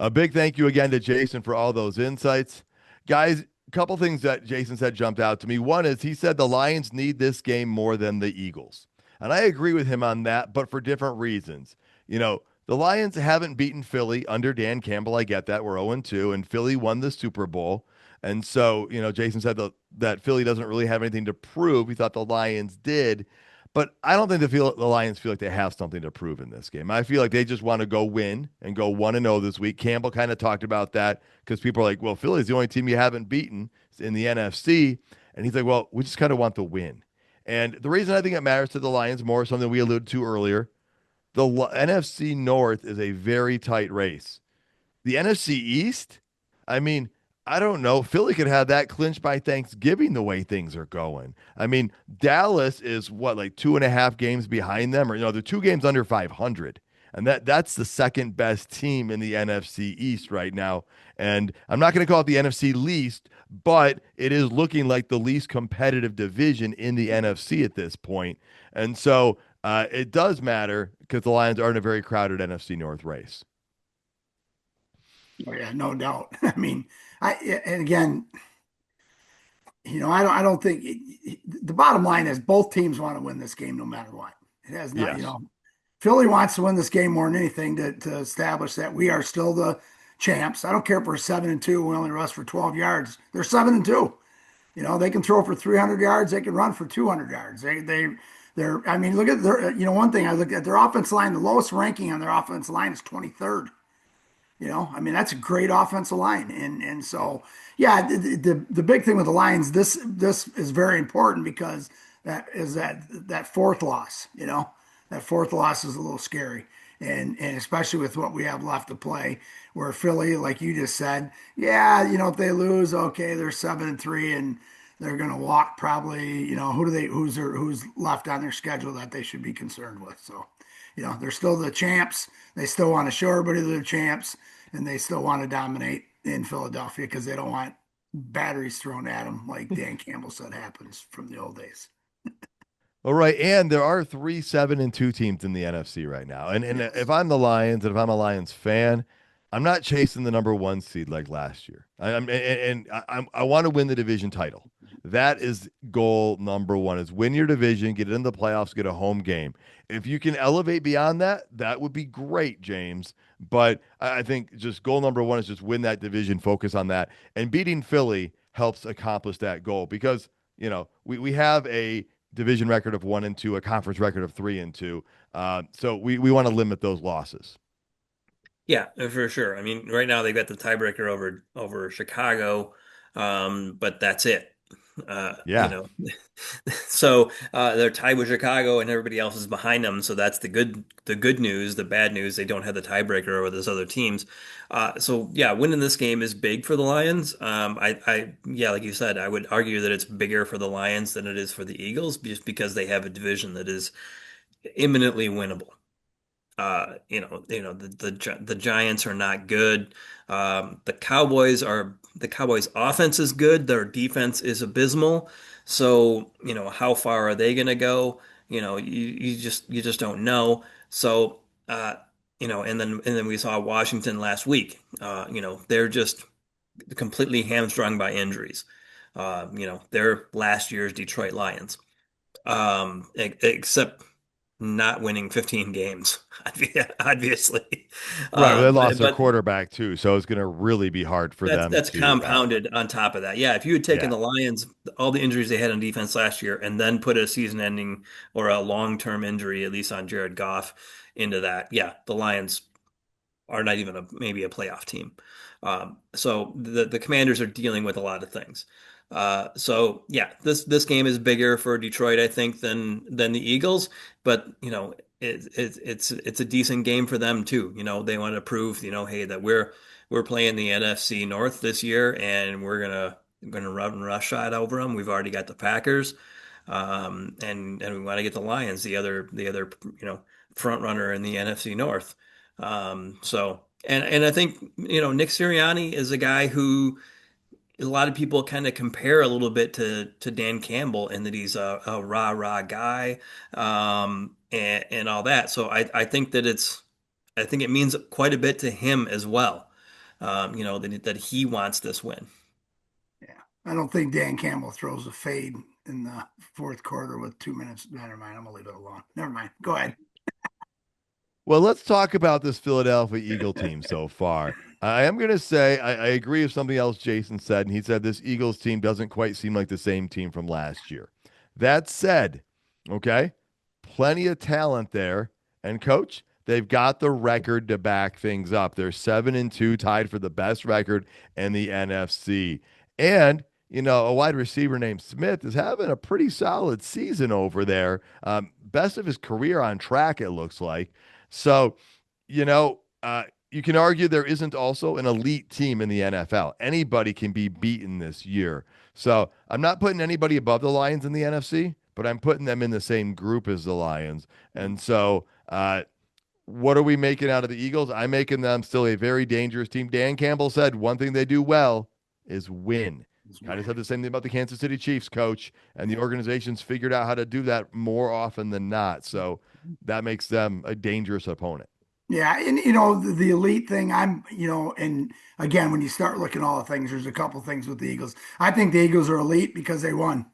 A big thank you again to Jason for all those insights. Guys, a couple things that Jason said jumped out to me. One is he said the Lions need this game more than the Eagles. And I agree with him on that, but for different reasons. The Lions haven't beaten Philly under Dan Campbell. I get that. We're 0-2, and Philly won the Super Bowl. And so, Jason said that Philly doesn't really have anything to prove. He thought the Lions did. But I don't think the Lions feel like they have something to prove in this game. I feel like they just want to go win and go 1-0 this week. Campbell kind of talked about that because people are like, well, Philly's the only team you haven't beaten in the NFC. And he's like, well, we just kind of want the win. And the reason I think it matters to the Lions more, something we alluded to earlier, the NFC North is a very tight race. The NFC East, I mean, I don't know. Philly could have that clinched by Thanksgiving the way things are going. I mean, Dallas is what, like 2.5 games behind them, or they're 2 games under 500. And that's the second best team in the NFC East right now. And I'm not going to call it the NFC least, but it is looking like the least competitive division in the NFC at this point. And so it does matter because the Lions are in a very crowded NFC North race. Oh yeah, no doubt. I mean, and again, I don't think the bottom line is both teams want to win this game no matter what. It has not, Yes. Philly wants to win this game more than anything to establish that we are still the champs. I don't care if we're 7-2, we only rush for 12 yards. They're 7-2. They can throw for 300 yards, they can run for 200 yards. They're I mean, look at their, one thing I looked at their offense line, the lowest ranking on their offense line is 23rd. I mean, that's a great offensive line. And so, yeah, the big thing with the Lions, this is very important because that fourth loss, that fourth loss is a little scary. And especially with what we have left to play, where Philly, like you just said, yeah, if they lose, okay, they're 7-3 and they're gonna walk probably, who's left on their schedule that they should be concerned with. So, they're still the champs. They still want to show everybody they're the champs, and they still want to dominate in Philadelphia because they don't want batteries thrown at them like Dan Campbell said happens from the old days. All right, and there are 3 7-2 teams in the NFC right now. And if Yes. I'm the Lions and if I'm a Lions fan, I'm not chasing the number 1 seed like last year. I want to win the division title. That is goal number one: is win your division, get it in the playoffs, get a home game. If you can elevate beyond that, that would be great, James. But I think just goal number one is just win that division, focus on that, and beating Philly helps accomplish that goal because we have a division record of 1-2, a conference record of 3-2. So we want to limit those losses. Yeah, for sure. I mean, right now they've got the tiebreaker over Chicago, but that's it. Uh, you Yeah. know, so they're tied with Chicago, and everybody else is behind them. So that's the good news. The bad news, they don't have the tiebreaker over those other teams. So yeah, winning this game is big for the Lions. Yeah, like you said, I would argue that it's bigger for the Lions than it is for the Eagles, just because they have a division that is imminently winnable. The Giants are not good. The Cowboys offense is good. Their defense is abysmal. So, how far are they going to go? You just don't know. So, and then we saw Washington last week. They're just completely hamstrung by injuries. They're last year's Detroit Lions. Except not winning 15 games, obviously. Right. Well, they lost their But quarterback too, so it's going to really be hard for that's them that's to. compounded on top of that. Yeah, if you had taken Yeah. the Lions, all the injuries they had on defense last year, and then put a season-ending or a long-term injury, at least on Jared Goff, into that, yeah, the Lions are not even maybe a playoff team. So the Commanders are dealing with a lot of things. So yeah, this game is bigger for Detroit, I think, than the Eagles, but it's a decent game for them too. They want to prove, hey, that we're playing the NFC North this year, and we're gonna going to run rush shot over them. We've already got the Packers, and we want to get the Lions, the other front runner in the NFC North. And I think Nick Sirianni is a guy who a lot of people kind of compare a little bit to Dan Campbell in that he's a rah rah guy, and all that. So I think that I think it means quite a bit to him as well. That he wants this win. Yeah. I don't think Dan Campbell throws a fade in the fourth quarter with 2 minutes. Never mind. I'm gonna leave it alone. Never mind. Go ahead. Well, let's talk about this Philadelphia Eagle team so far. I am going to say I agree with something else Jason said, and he said this Eagles team doesn't quite seem like the same team from last year. That said, okay, plenty of talent there. And coach, they've got the record to back things up. They're 7-2, tied for the best record in the NFC. And a wide receiver named Smith is having a pretty solid season over there. Best of his career on track, it looks like. So, you can argue there isn't also an elite team in the NFL. Anybody can be beaten this year. So I'm not putting anybody above the Lions in the NFC, but I'm putting them in the same group as the Lions. And so, what are we making out of the Eagles? I'm making them still a very dangerous team. Dan Campbell said one thing they do well is win. Kind of said the same thing about the Kansas City Chiefs, coach, and the organization's figured out how to do that more often than not. So that makes them a dangerous opponent. Yeah, and the elite thing, and again, when you start looking at all the things, there's a couple things with the Eagles. I think the Eagles are elite because they won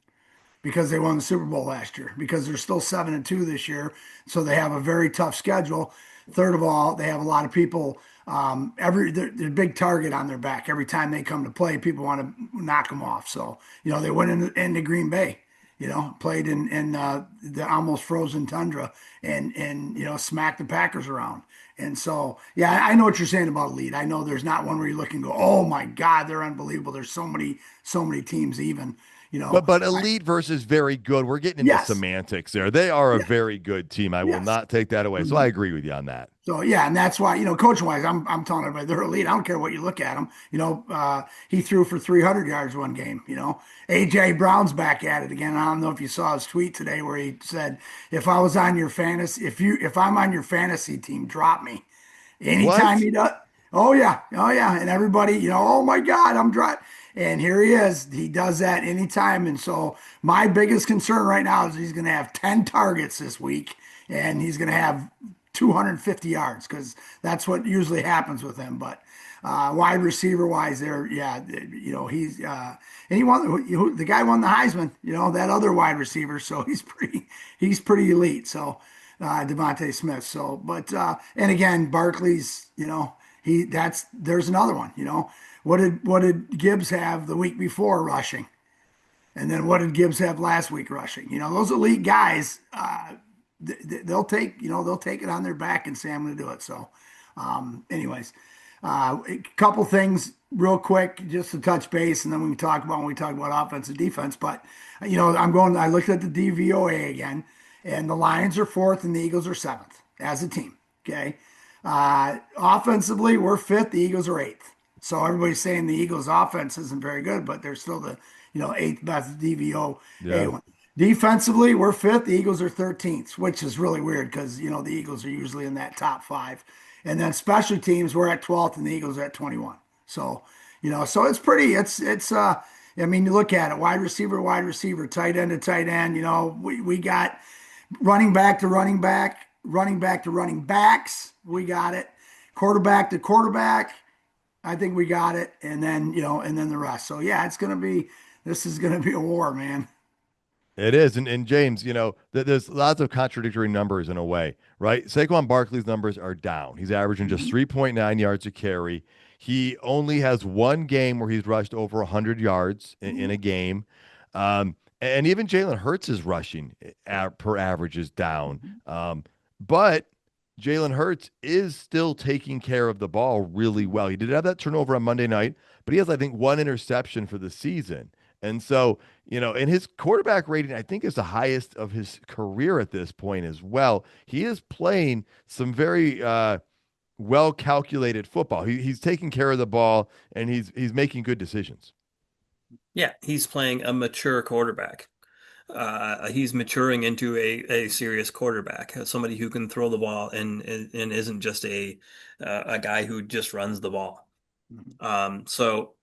the Super Bowl last year, because they're still 7-2 this year. So they have a very tough schedule. Third of all, they have a lot of people, they're a big target on their back. Every time they come to play, people want to knock them off. So, they went into Green Bay, played in the almost frozen tundra and smacked the Packers around. And so, yeah, I know what you're saying about elite. I know there's not one where you look and go, oh my God, they're unbelievable. There's so many teams even, But elite versus very good, we're getting into yes, semantics there. They are a yes, very good team. I will yes. not take that away. So I Mhm. agree with you on that. So yeah, and that's why coaching wise, I'm telling everybody they're elite. I don't care what you look at them. He threw for 300 yards one game. AJ Brown's back at it again. I don't know if you saw his tweet today where he said, "If I was on your fantasy, if I'm on your fantasy team, drop me." Anytime What? he does, oh yeah, oh yeah, and everybody, oh my God, I'm dry. And here he is. He does that anytime. And so my biggest concern right now is he's going to have 10 targets this week, and he's going to have 250 yards because that's what usually happens with him. But wide receiver wise, there, yeah, he's and he won. The guy won the Heisman. That other wide receiver, so he's pretty elite. So Devontae Smith. So, but and again, Barkley's, there's another one. What did Gibbs have the week before rushing? And then what did Gibbs have last week rushing? Those elite guys, they'll take it on their back and say, I'm going to do it. So, anyways, a couple things real quick just to touch base, and then we can talk about when we talk about offense and defense. But I looked at the DVOA again, and the Lions are fourth and the Eagles are seventh as a team. Okay. Offensively, we're fifth, the Eagles are eighth. So everybody's saying the Eagles offense isn't very good, but they're still the eighth best DVOA Yeah. one. Defensively, we're fifth. The Eagles are 13th, which is really weird because the Eagles are usually in that top five. And then special teams, we're at 12th, and the Eagles are at 21. So so it's pretty. It's. I mean, you look at it: wide receiver, tight end to tight end. We got running back to running back, running back to running backs. We got it. Quarterback to quarterback. I think we got it, and then the rest. So yeah, this is gonna be a war, man. It is. And James, there's lots of contradictory numbers in a way, right? Saquon Barkley's numbers are down. He's averaging just Mhm. 3.9 yards a carry. He only has one game where he's rushed over 100 yards in a game. And even Jalen Hurts' rushing per average is down. But Jalen Hurts is still taking care of the ball really well. He did have that turnover on Monday night, but he has, I think, one interception for the season. And so, and his quarterback rating, I think, is the highest of his career at this point as well. He is playing some very well calculated football. He's taking care of the ball and he's making good decisions. Yeah, he's playing a mature quarterback. He's maturing into a serious quarterback, somebody who can throw the ball and isn't just a guy who just runs the ball. So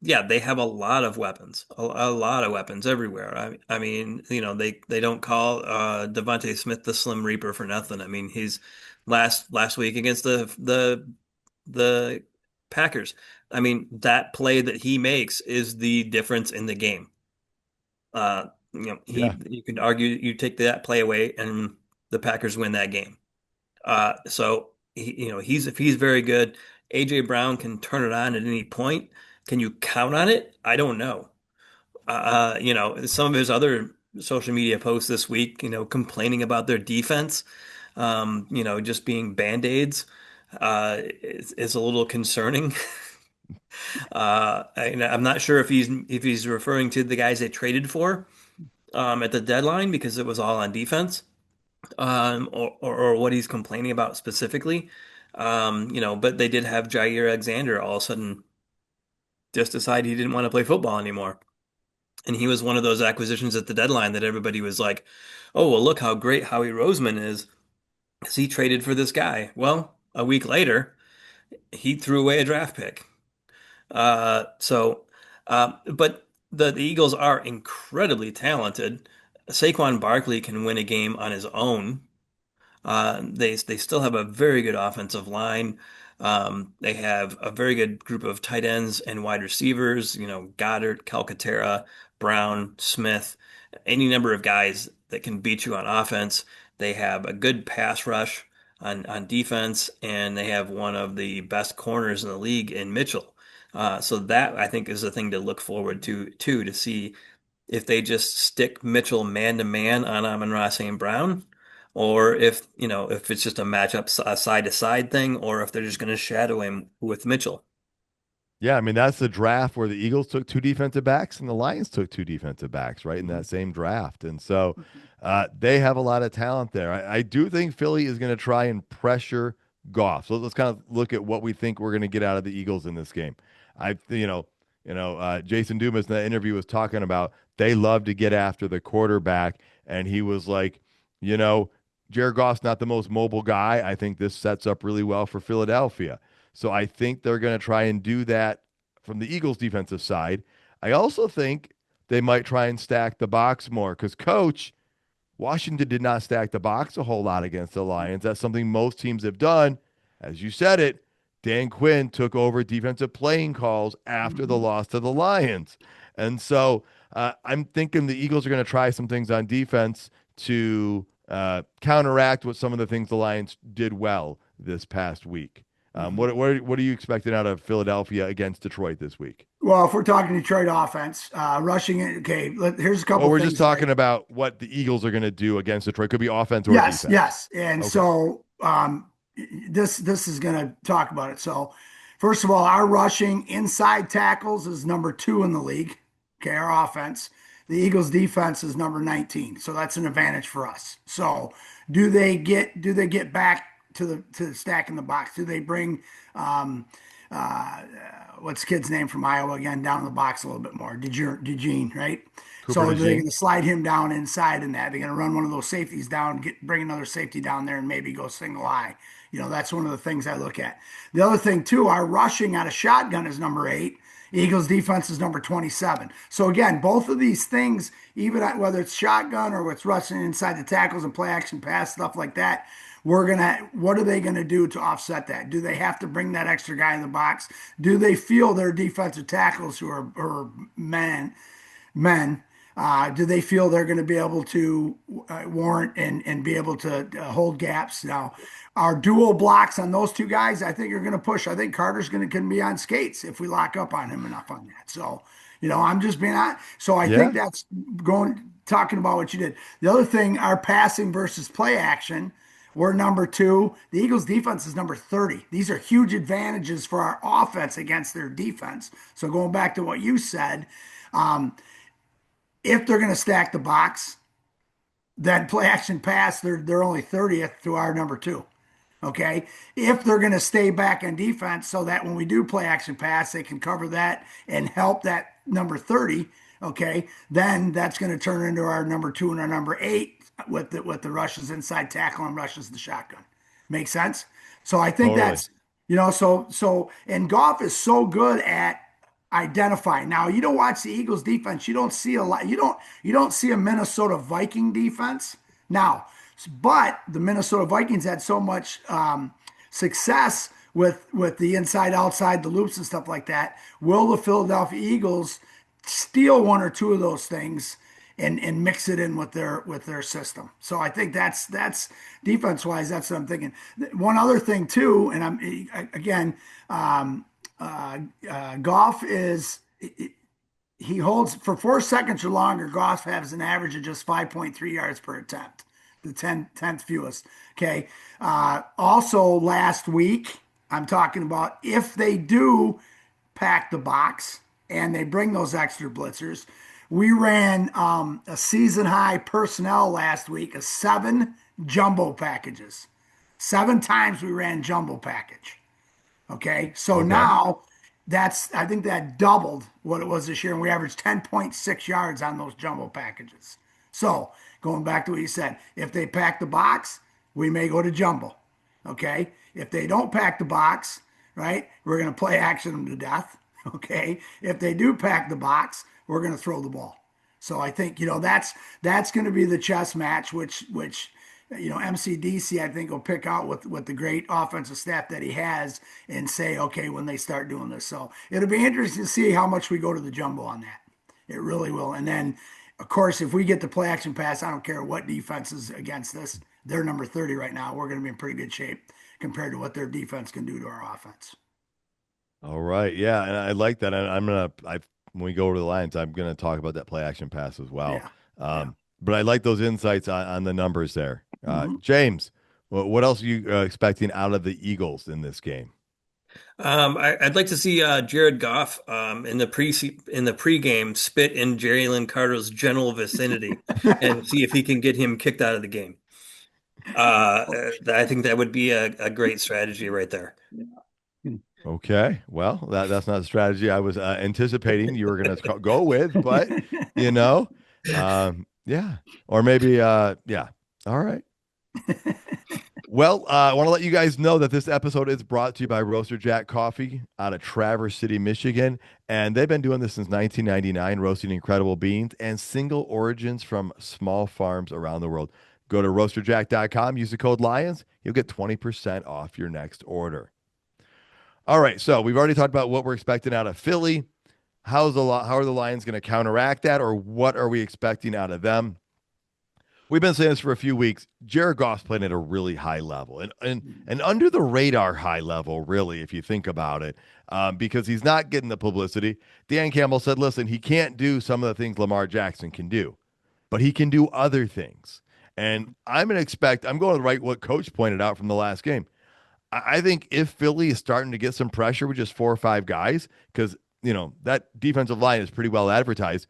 yeah, they have a lot of weapons, a lot of weapons everywhere. I mean, they don't call Devontae Smith the Slim Reaper for nothing. I mean, he's last week against the Packers. I mean, that play that he makes is the difference in the game. Yeah. You could argue you take that play away and the Packers win that game. So if he's very good, AJ Brown can turn it on at any point. Can you count on it? I don't know. Some of his other social media posts this week, complaining about their defense, just being band-aids, is a little concerning. I'm not sure if he's referring to the guys they traded for at the deadline because it was all on defense, or what he's complaining about specifically. But they did have Jair Alexander all of a sudden just decide he didn't want to play football anymore. And he was one of those acquisitions at the deadline that everybody was like, oh, well, look how great Howie Roseman is, 'cause he traded for this guy. Well, a week later, he threw away a draft pick. But the Eagles are incredibly talented. Saquon Barkley can win a game on his own. They still have a very good offensive line. They have a very good group of tight ends and wide receivers. Goddard, Calcaterra, Brown, Smith, any number of guys that can beat you on offense. They have a good pass rush on defense, and they have one of the best corners in the league in Mitchell. So that I think is the thing to look forward to see if they just stick Mitchell man to man on Amon-Ra St. Brown, or if it's just a matchup a side to side thing, or if they're just going to shadow him with Mitchell. Yeah, I mean that's the draft where the Eagles took two defensive backs and the Lions took two defensive backs, right, in that same draft, and so they have a lot of talent there. I do think Philly is going to try and pressure Goff. So let's kind of look at what we think we're going to get out of the Eagles in this game. Jason Dumas in that interview was talking about they love to get after the quarterback, and he was like, you know, Jared Goff's not the most mobile guy. I think this sets up really well for Philadelphia. So I think they're going to try and do that from the Eagles' defensive side. I also think they might try and stack the box more because, coach, Washington did not stack the box a whole lot against the Lions. That's something most teams have done. As you said it, Dan Quinn took over defensive playing calls after the loss to the Lions. And so I'm thinking the Eagles are going to try some things on defense to counteract what some of the things the Lions did well this past week. What are you expecting out of Philadelphia against Detroit this week? Well, if we're talking Detroit offense, rushing it, okay, here's a Well, couple we're just things. talking about what the Eagles are going to do against Detroit. Could be offense or Yes, defense. yes. And Okay. so this is going to talk about it. So first of all, our rushing inside tackles is number 2 in the league. Okay, our offense. The Eagles defense is number 19. So that's an advantage for us. So do they get back to the stack in the box? Do they bring um uh what's the kid's name from Iowa again down in the box a little bit more? Degene, right? Cooper So they're going DeJean. to slide him down inside in that. They're going to run one of those safeties down, bring another safety down there, and maybe go single eye. That's one of the things I look at. The other thing too, our rushing out of shotgun is number 8. Eagles defense is number 27. So again, both of these things, even whether it's shotgun or what's rushing inside the tackles and play action pass stuff like that, what are they gonna do to offset that? Do they have to bring that extra guy in the box? Do they feel their defensive tackles who are men, do they feel they're going to be able to warrant and be able to hold gaps? Now, our dual blocks on those two guys, I think are going to push. I think Carter's going to can be on skates if we lock up on him enough on that. So, I'm just being honest. So I Yeah. think that's talking about what you did. The other thing, our passing versus play action. We're number 2. The Eagles defense is number 30. These are huge advantages for our offense against their defense. So going back to what you said, um, if they're going to stack the box, then play action pass, they're only 30th to our number 2. Okay. If they're going to stay back in defense so that when we do play action pass, they can cover that and help that number 30. Okay. Then that's going to turn into our number 2 and our number 8 with the rushes inside tackle and rushes the shotgun. Make sense? So I think Totally. that's, and Goff is so good at identifying. Now, you don't watch the Eagles defense, you don't see a lot, you don't see a Minnesota Viking defense. Now, but the Minnesota Vikings had so much success with the inside outside the loops and stuff like that. Will the Philadelphia Eagles steal one or two of those things and mix it in with their system? So I think that's defense wise. That's what I'm thinking. One other thing too, and I'm again, Goff is he holds for 4 seconds or longer. Goff has an average of just 5.3 yards per attempt, the 10th fewest. Okay. Also, last week, I'm talking about if they do pack the box and they bring those extra blitzers, we ran a season high personnel last week of 7 jumbo packages. 7 times we ran jumbo package. Okay. So Okay. now I think that doubled what it was this year, and we averaged 10.6 yards on those jumbo packages. So going back to what you said, if they pack the box, we may go to jumbo. Okay. If they don't pack the box, right, we're going to play action them to death. Okay. If they do pack the box, we're going to throw the ball. So I think that's going to be the chess match, which MCDC I think will pick out with the great offensive staff that he has and say, okay, when they start doing this. So it'll be interesting to see how much we go to the jumbo on that. It really will. And then, of course, if we get the play action pass, I don't care what defense is against this. They're number 30 right now. We're going to be in pretty good shape compared to what their defense can do to our offense. All right. Yeah. And I like that. I'm going to, when we go over to the Lions, I'm going to talk about that play action pass as well. Yeah. Yeah. But I like those insights on the numbers there. Mhm. James, what else are you expecting out of the Eagles in this game? I'd like to see Jared Goff in the pregame spit in Jalen Carter's general vicinity and see if he can get him kicked out of the game. I think that would be a great strategy right there. Okay. Well, that's not a strategy I was anticipating you were going to go with, but you know, yeah. Or maybe, yeah. All right. Well, I want to let you guys know that this episode is brought to you by Roaster Jack Coffee out of Traverse City, Michigan. And they've been doing this since 1999, roasting incredible beans and single origins from small farms around the world. Go to roasterjack.com, use the code LIONS. You'll get 20% off your next order. All right. So we've already talked about what we're expecting out of Philly. How are the Lions going to counteract that, or what are we expecting out of them? We've been saying this for a few weeks. Jared Goff's playing at a really high level, and under the radar high level, really, if you think about it, because he's not getting the publicity. Dan Campbell said, "Listen, he can't do some of the things Lamar Jackson can do, but he can do other things." And I'm going to expect. I'm going to write what Coach pointed out from the last game. I think if Philly is starting to get some pressure with just 4 or 5 guys, because that defensive line is pretty well advertised.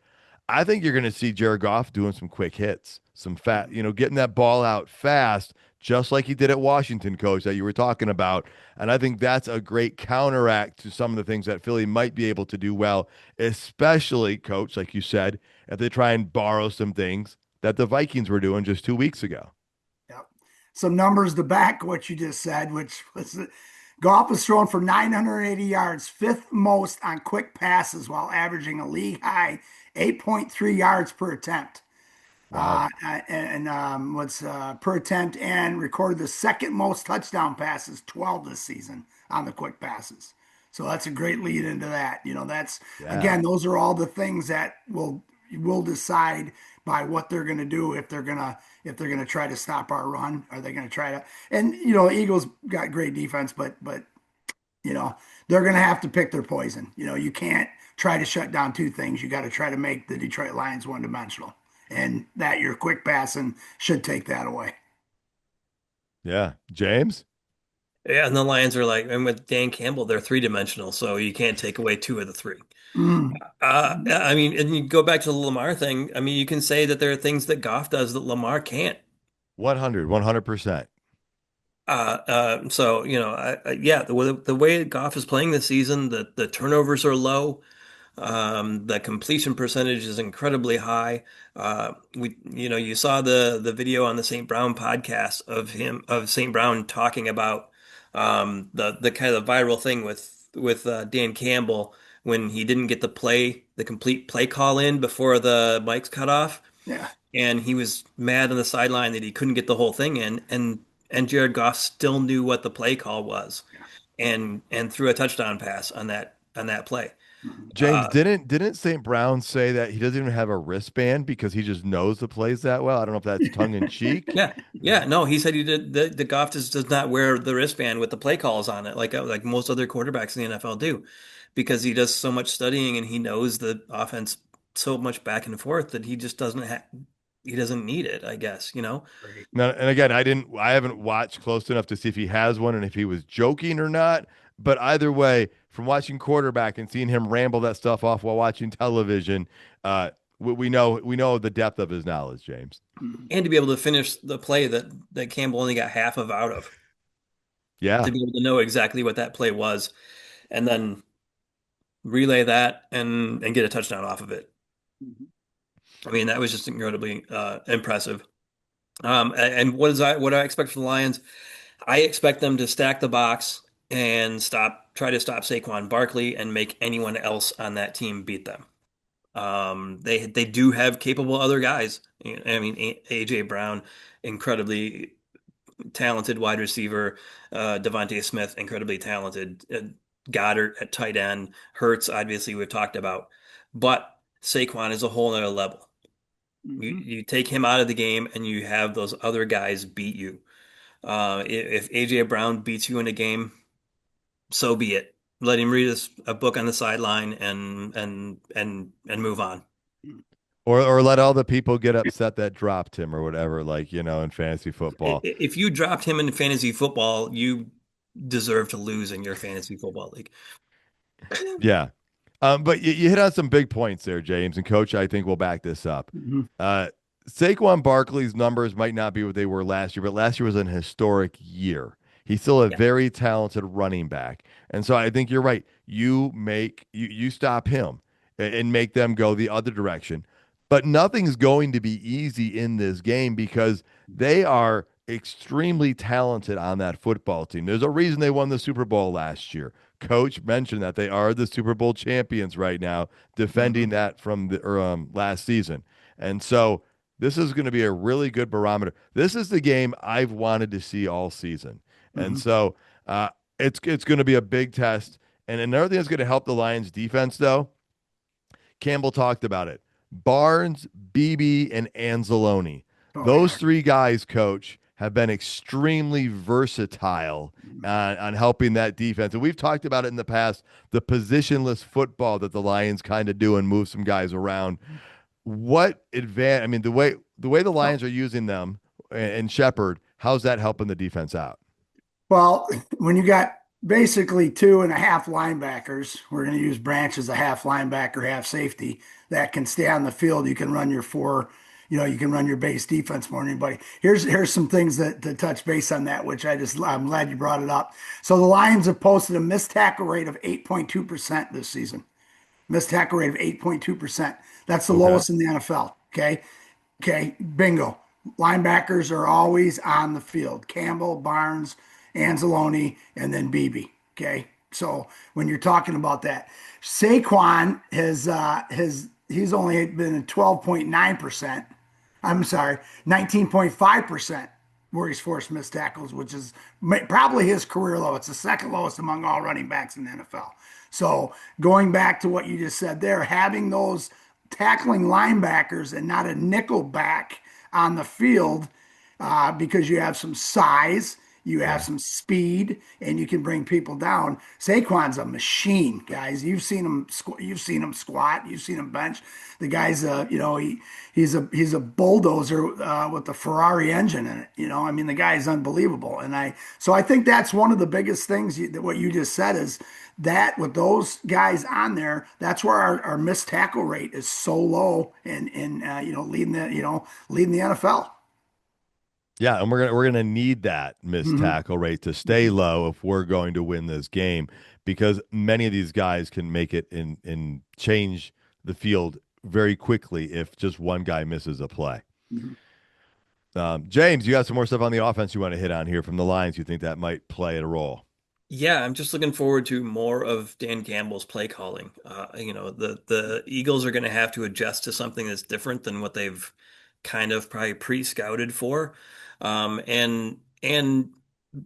I think you're going to see Jared Goff doing some quick hits, some fat, getting that ball out fast, just like he did at Washington, Coach, that you were talking about. And I think that's a great counteract to some of the things that Philly might be able to do well, especially, Coach, like you said, if they try and borrow some things that the Vikings were doing just 2 weeks ago. Yep. Some numbers to back what you just said, which was Goff was thrown for 980 yards, fifth most on quick passes, while averaging a league high 8.3 yards per attempt. Wow. And what's per attempt, and recorded the second most touchdown passes, 12 this season on the quick passes. So that's a great lead into that. That's Yeah. again, those are all the things that will decide by what they're going to do if they're gonna try to stop our run. Are they going to try to? And Eagles got great defense, but they're going to have to pick their poison. You can't try to shut down two things. You got to try to make the Detroit Lions one dimensional, and that your quick passing should take that away. Yeah. James? Yeah, and the Lions are like, and with Dan Campbell, they're three-dimensional, so you can't take away two of the three. Mm. I mean, and you go back to the Lamar thing. I mean, you can say that there are things that Goff does that Lamar can't. 100%. So yeah, the way Goff is playing this season, the turnovers are low. The completion percentage is incredibly high. You saw the video on the St. Brown podcast of St. Brown talking about the kind of viral thing with Dan Campbell when he didn't get the complete play call in before the mics cut off, Yeah. and he was mad on the sideline that he couldn't get the whole thing in, and Jared Goff still knew what the play call was, Yeah. and threw a touchdown pass on that play. Mhm. James, didn't St. Brown say that he doesn't even have a wristband because he just knows the plays that well? I don't know if that's tongue in cheek. Yeah, yeah. No, he said he did. The Goff does not wear the wristband with the play calls on it, like most other quarterbacks in the NFL do, because he does so much studying and he knows the offense so much back and forth that he doesn't need it, I guess, you know. Right. Now, and again, I haven't watched close enough to see if he has one and if he was joking or not. But either way, from watching quarterback and seeing him ramble that stuff off while watching television, we know the depth of his knowledge, James. Mhm. And to be able to finish the play that Campbell only got half of out of, Yeah. to be able to know exactly what that play was, and then relay that and get a touchdown off of it. Mhm. I mean, that was just incredibly impressive. And what I expect from the Lions? I expect them to stack the box and try to stop Saquon Barkley and make anyone else on that team beat them. They do have capable other guys. I mean, AJ Brown, incredibly talented wide receiver. Devontae Smith, incredibly talented. Goddard at tight end. Hurts, obviously, we've talked about. But Saquon is a whole other level. Mhm. You take him out of the game and you have those other guys beat you. If AJ Brown beats you in a game, so be it. Let him read a book on the sideline and move on. Or let all the people get upset that dropped him or whatever, like, in fantasy football. If you dropped him in fantasy football, you deserve to lose in your fantasy football league. Yeah. But you hit on some big points there, James, and Coach, I think will back this up. Mhm. Uh, Saquon Barkley's numbers might not be what they were last year, but last year was an historic year. He's still a Yeah. very talented running back, and so I think you're right. You stop him and make them go the other direction. But nothing's going to be easy in this game because they are extremely talented on that football team. There's a reason they won the Super Bowl last year. Coach mentioned that they are the Super Bowl champions right now, defending Mhm. that from the last season. And so this is going to be a really good barometer. This is the game I've wanted to see all season. And Mhm. so uh, it's going to be a big test. And another thing that's going to help the Lions defense, though, Campbell talked about it. Barnes, BB, and Anzalone. Oh Those yeah. three guys, coach, have been extremely versatile on helping that defense. And we've talked about it in the past, the positionless football that the Lions kind of do and move some guys around. What advantage? I mean, the way the Well, Lions are using them and Shepard, how's that helping the defense out? well, when you got basically two and a half linebackers, we're going to use Branch as a half linebacker, half safety that can stay on the field. You can run your four, you can run your base defense more than anybody. Here's some things that to touch base on that, which I'm glad you brought it up. So the Lions have posted a missed tackle rate of 8.2% this season. Missed tackle rate of 8.2%. That's the Okay. lowest in the NFL. Okay. Okay, bingo. Linebackers are always on the field. Campbell, Barnes, Anzalone, and then Beebe. Okay, so when you're talking about that, Saquon has he's only been at 12.9%. I'm sorry, 19.5% where he's forced missed tackles, which is probably his career low. It's the second lowest among all running backs in the NFL. So going back to what you just said there, having those tackling linebackers and not a nickel back on the field because you have some size, you have Yeah. some speed, and you can bring people down. Saquon's a machine, guys. You've seen him squat, you've seen him bench. The guy's he's a bulldozer with the Ferrari engine in it. I mean the guy's unbelievable, and I think that's one of the biggest things what you just said is that with those guys on there, that's where our missed tackle rate is so low and leading the NFL. Yeah, and we're gonna need that missed Hmm. tackle rate to stay low if we're going to win this game, because many of these guys can make it and change the field very quickly if just one guy misses a play. Hmm. James, you got some more stuff on the offense you want to hit on here from the Lions? You think that might play a role? Yeah, I'm just looking forward to more of Dan Campbell's play calling. The Eagles are going to have to adjust to something that's different than what they've kind of probably pre-scouted for. And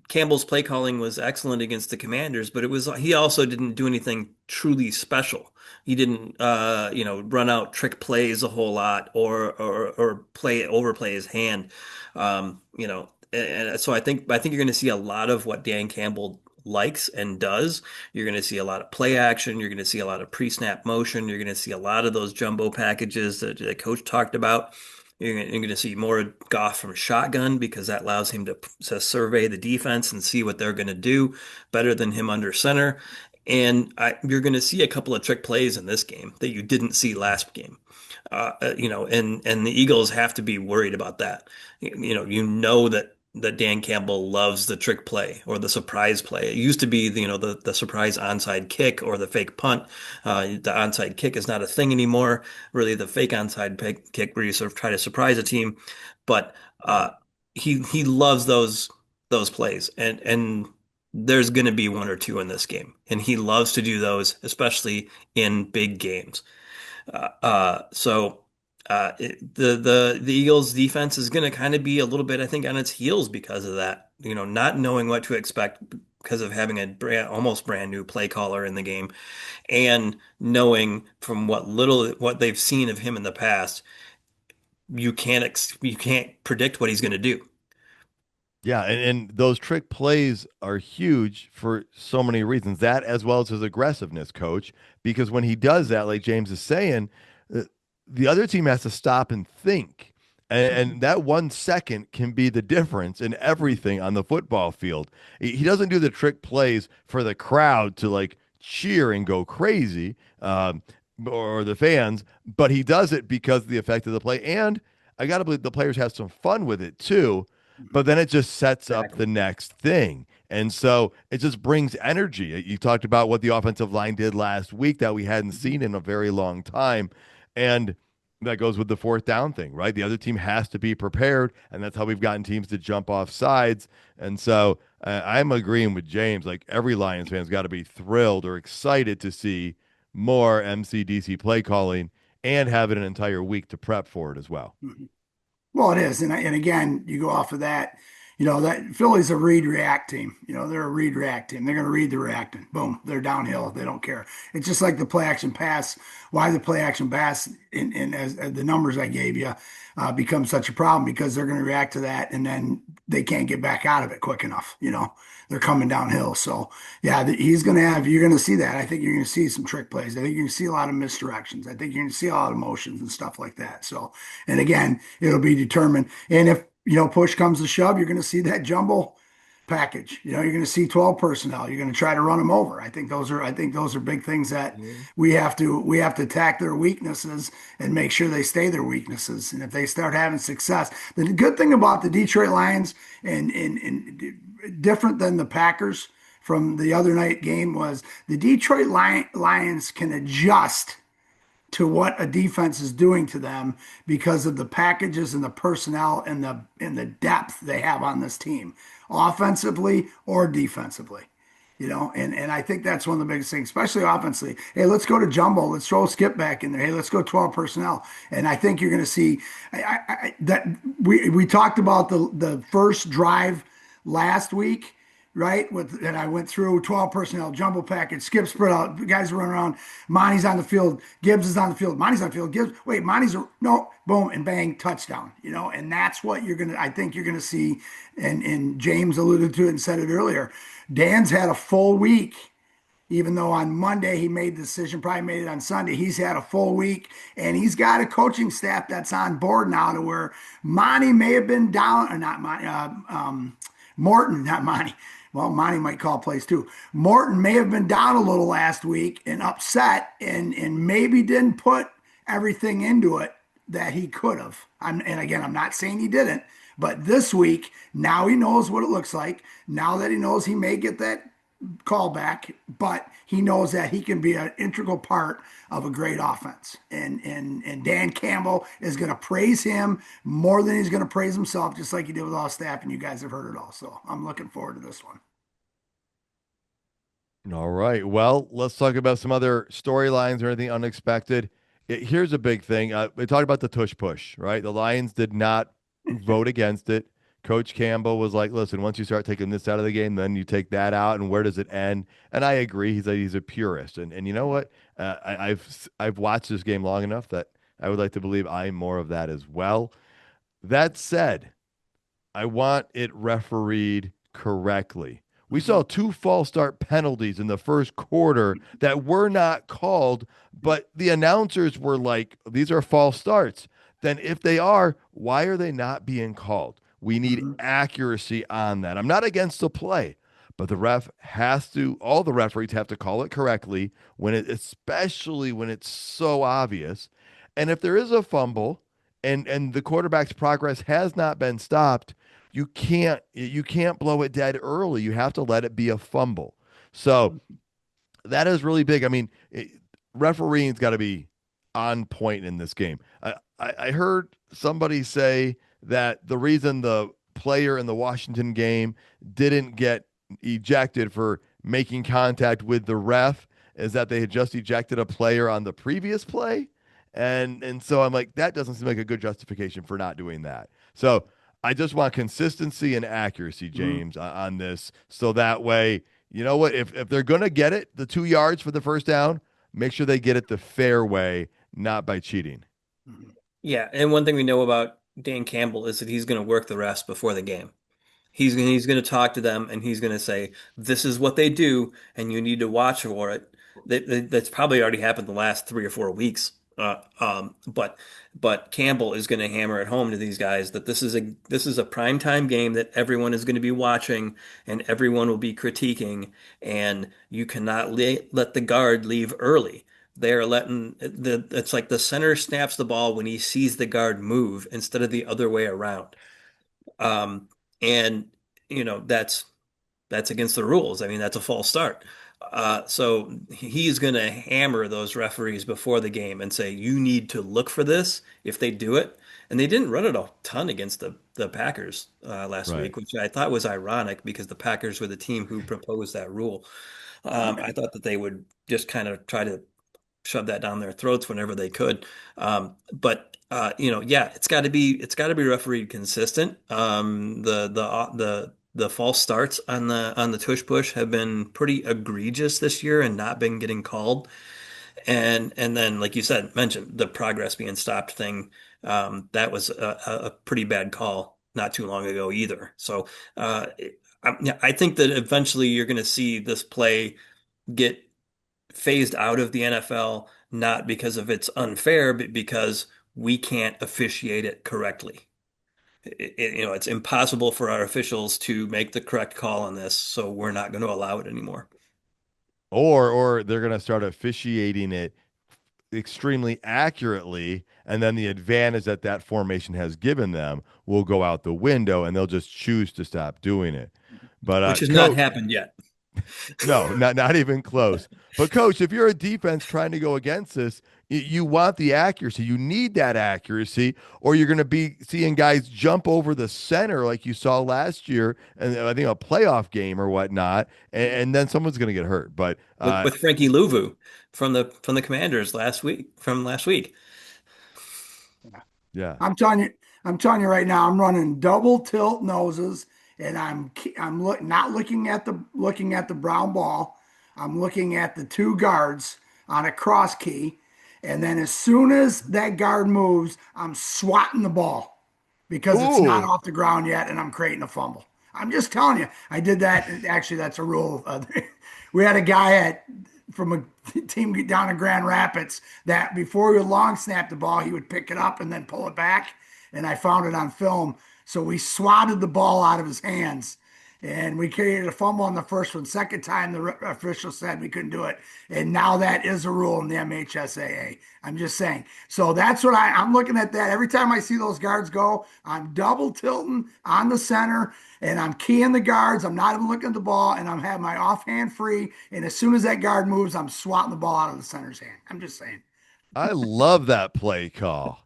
Campbell's play calling was excellent against the Commanders, but it was he also didn't do anything truly special. He didn't run out trick plays a whole lot or play overplay his hand. And so I think you're going to see a lot of what Dan Campbell likes and does. You're going to see a lot of play action. You're going to see a lot of pre-snap motion. You're going to see a lot of those jumbo packages that the coach talked about. You're going to see more Goff from shotgun because that allows him to survey the defense and see what they're going to do better than him under center. And you're going to see a couple of trick plays in this game that you didn't see last game. And the Eagles have to be worried about that. That Dan Campbell loves the trick play or the surprise play. It used to be the surprise onside kick or the fake punt. The onside kick is not a thing anymore. Really, the fake onside kick where you sort of try to surprise a team, but he loves those plays, and there's going to be one or two in this game, and he loves to do those, especially in big games. The Eagles defense is going to kind of be a little bit, I think, on its heels because of that. Not knowing what to expect because of having almost brand new play caller in the game, and knowing from what they've seen of him in the past, you can't predict what he's going to do. Yeah, and those trick plays are huge for so many reasons. That as well as his aggressiveness, coach, because when he does that, like James is saying, uh, the other team has to stop and think. And that 1 second can be the difference in everything on the football field. He doesn't do the trick plays for the crowd to like cheer and go crazy, or the fans, but he does it because of the effect of the play. And I got to believe the players have some fun with it too, but then it just sets up the Exactly. next thing. And so it just brings energy. You talked about what the offensive line did last week that we hadn't Mhm. seen in a very long time. And that goes with the fourth down thing, right? The other team has to be prepared. And that's how we've gotten teams to jump off sides. And so I'm agreeing with James. Like every Lions fan's got to be thrilled or excited to see more MCDC play calling and have it an entire week to prep for it as well. Mhm. Well, it is, and again, you go off of that. That Philly's a read react team. They're a read react team. They're going to read the reacting. Boom, they're downhill. They don't care. It's just like the play action pass. Why the play action pass in as the numbers I gave you becomes such a problem because they're going to react to that, and then they can't get back out of it quick enough. They're coming downhill. So yeah, he's going to have. You're going to see that. I think you're going to see some trick plays. I think you're going to see a lot of misdirections. I think you're going to see a lot of motions and stuff like that. So. And again, it'll be determined. And if, push comes to shove, you're going to see that jumble package. You're going to see 12 personnel. You're going to try to run them over. I think those are big things that Yeah. we have to attack their weaknesses and make sure they stay their weaknesses. And if they start having success, the good thing about the Detroit Lions and different than the Packers from the other night game was the Detroit Lions can adjust to what a defense is doing to them because of the packages and the personnel and the depth they have on this team, offensively or defensively. And I think that's one of the biggest things, especially offensively. Hey, let's go to jumbo. Let's throw a skip back in there. Hey, let's go 12 personnel. And I think you're going to see that we talked about the first drive last week, right? And I went through 12 personnel, jumbo package, skip spread out, the guys run around. Monty's on the field, Gibbs is on the field, Monty's on the field, Gibbs, wait, no, boom, and bang, touchdown, and that's what I think you're gonna see. And James alluded to it and said it earlier. Dan's had a full week. Even though on Monday he made the decision, probably made it on Sunday, he's had a full week and he's got a coaching staff that's on board now to where Monty may have been down, or not Monty, Morton, not Monty. Well, Monty might call plays too. Morton may have been down a little last week and upset and maybe didn't put everything into it that he could have. And again, I'm not saying he didn't, But this week, now he knows what it looks like. Now that he knows he may get that callback, but he knows that he can be an integral part of a great offense. And Dan Campbell is going to praise him more than he's going to praise himself, just like he did with all staff. And you guys have heard it all. So I'm looking forward to this one. All right. Well, let's talk about some other storylines or anything unexpected. Here's a big thing. We talked about the tush push, right? The Lions did not vote against it. Coach Campbell was like, "Listen, once you start taking this out of the game, then you take that out, and where does it end?" And I agree. He's a purist, and you know what? I've watched this game long enough that I would like to believe I'm more of that as well. That said, I want it refereed correctly. We saw two false start penalties in the first quarter that were not called, but the announcers were like, these are false starts. Then, if they are, why are they not being called? We need Mhm. accuracy on that. I'm not against the play, but the ref has to, all the referees have to call it correctly especially when it's so obvious. And if there is a fumble and the quarterback's progress has not been stopped, you can't blow it dead early. You have to let it be a fumble. So that is really big. I mean, refereeing's got to be on point in this game. I heard somebody say that the reason the player in the Washington game didn't get ejected for making contact with the ref is that they had just ejected a player on the previous play. And so I'm like, that doesn't seem like a good justification for not doing that. So I just want consistency and accuracy, Mhm. James, on this. So that way, you know what? If they're gonna get it, the 2 yards for the first down, make sure they get it the fair way, not by cheating. Mhm. Yeah, and one thing we know about Dan Campbell is that he's going to work the refs before the game. He's going to talk to them and he's going to say, "This is what they do, and you need to watch for it." That's probably already happened the last 3 or 4 weeks. But Campbell is going to hammer it home to these guys that this is a primetime game that everyone is going to be watching and everyone will be critiquing, and you cannot let the guard leave early. They're letting it's like the center snaps the ball when he sees the guard move instead of the other way around. Um, and that's against the rules. I mean, that's a false start. So he's going to hammer those referees before the game and say, you need to look for this if they do it. And they didn't run it a ton against the Packers last Right. week, which I thought was ironic because the Packers were the team who proposed that rule. I thought that they would just kind of try to shove that down their throats whenever they could. But yeah, it's got to be refereed consistent. The false starts on the tush push have been pretty egregious this year and not been getting called. And then, like you said, mentioned the progress being stopped thing. That was a pretty bad call not too long ago either. So yeah, I think that eventually you're going to see this play get phased out of the NFL, not because of it's unfair, but because we can't officiate it correctly. It's impossible for our officials to make the correct call on this, so we're not going to allow it anymore. Or they're gonna start officiating it extremely accurately, and then the advantage that that formation has given them will go out the window, and they'll just choose to stop doing it. But Which has not coach, happened yet. no, not even close. But coach, if you're a defense trying to go against this, you want the accuracy. You need that accuracy, or you're going to be seeing guys jump over the center like you saw last year, and I think a playoff game or whatnot, and then someone's going to get hurt. But With Frankie Louvu from the Commanders last week. yeah, I'm telling you, I'm telling you right now, I'm running double tilt noses, and not looking at the brown ball. I'm looking at the two guards on a cross key, and then as soon as that guard moves, I'm swatting the ball because it's not ooh, off the ground yet, and I'm creating a fumble. I'm just telling you, I did that. Actually, that's a rule. We had a guy from a team down in Grand Rapids that before he would long snap the ball, he would pick it up and then pull it back. And I found it on film. So we swatted the ball out of his hands. and we created a fumble on the first one. Second time, the official said we couldn't do it, and now that is a rule in the MHSAA. I'm just saying. So that's what I'm looking at. That every time I see those guards go, I'm double tilting on the center, and I'm keying the guards. I'm not even looking at the ball, and I'm having my offhand free. And as soon as that guard moves, I'm swatting the ball out of the center's hand. I'm just saying. I love that play call.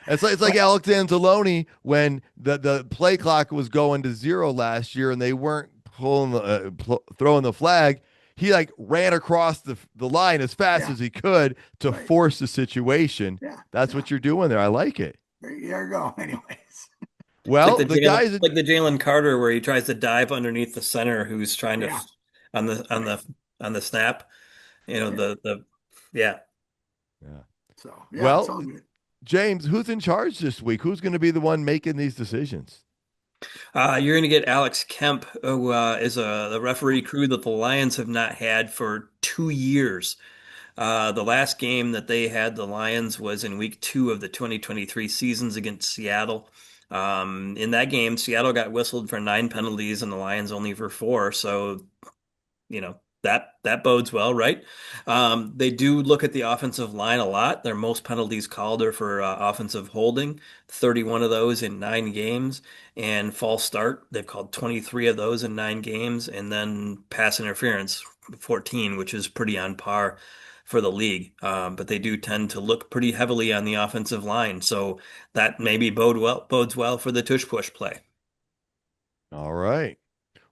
It's like Alex Anzalone when the play clock was going to zero last year and they weren't throwing the flag. He like ran across the line as fast Yeah, as he could to right. force the situation. Yeah, That's yeah. what you're doing there. I like it. There you go. Anyways. Well, the guys, Like the Jalen Carter where he tries to dive underneath the center who's trying to Yeah, on the right. on the snap. You know, Yeah. the yeah. yeah. So yeah, it's Well, all good. James, who's in charge this week? Who's going to be the one making these decisions? You're going to get Alex Kemp, who is the referee crew that the Lions have not had for 2 years. The last game that they had, the Lions, was in week 2 of the 2023 seasons against Seattle. In that game, Seattle got whistled for 9 penalties and the Lions only for 4. So that bodes well, right? They do look at the offensive line a lot. Their most penalties called are for offensive holding, 31 of those in 9 games, and false start. They've called 23 of those in 9 games, and then pass interference, 14, which is pretty on par for the league. But they do tend to look pretty heavily on the offensive line, so that maybe bodes well for the tush push play. All right.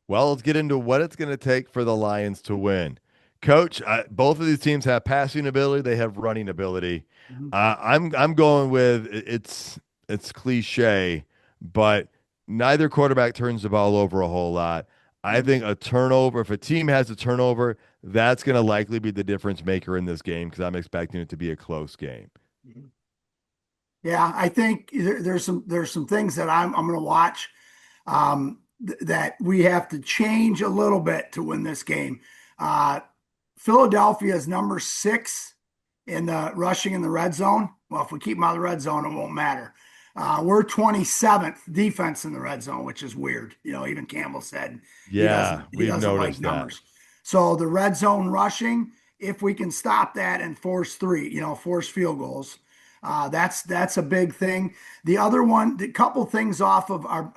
Well, let's get into what it's going to take for the Lions to win. Coach, both of these teams have passing ability. They have running ability. Mhm. I'm going with it's cliche, but neither quarterback turns the ball over a whole lot. I Mhm. think a turnover, if a team has a turnover, that's going to likely be the difference maker in this game because I'm expecting it to be a close game. Mhm. Yeah, I think there's some things that I'm going to watch that we have to change a little bit to win this game. Uh, Philadelphia is number 6 in the rushing in the red zone. Well, if we keep them out of the red zone, it won't matter. We're 27th defense in the red zone, which is weird. Even Campbell said he Yeah, doesn't he we've doesn't like noticed that. numbers. So the red zone rushing, if we can stop that and force field goals, that's a big thing. The other one, the couple things off of our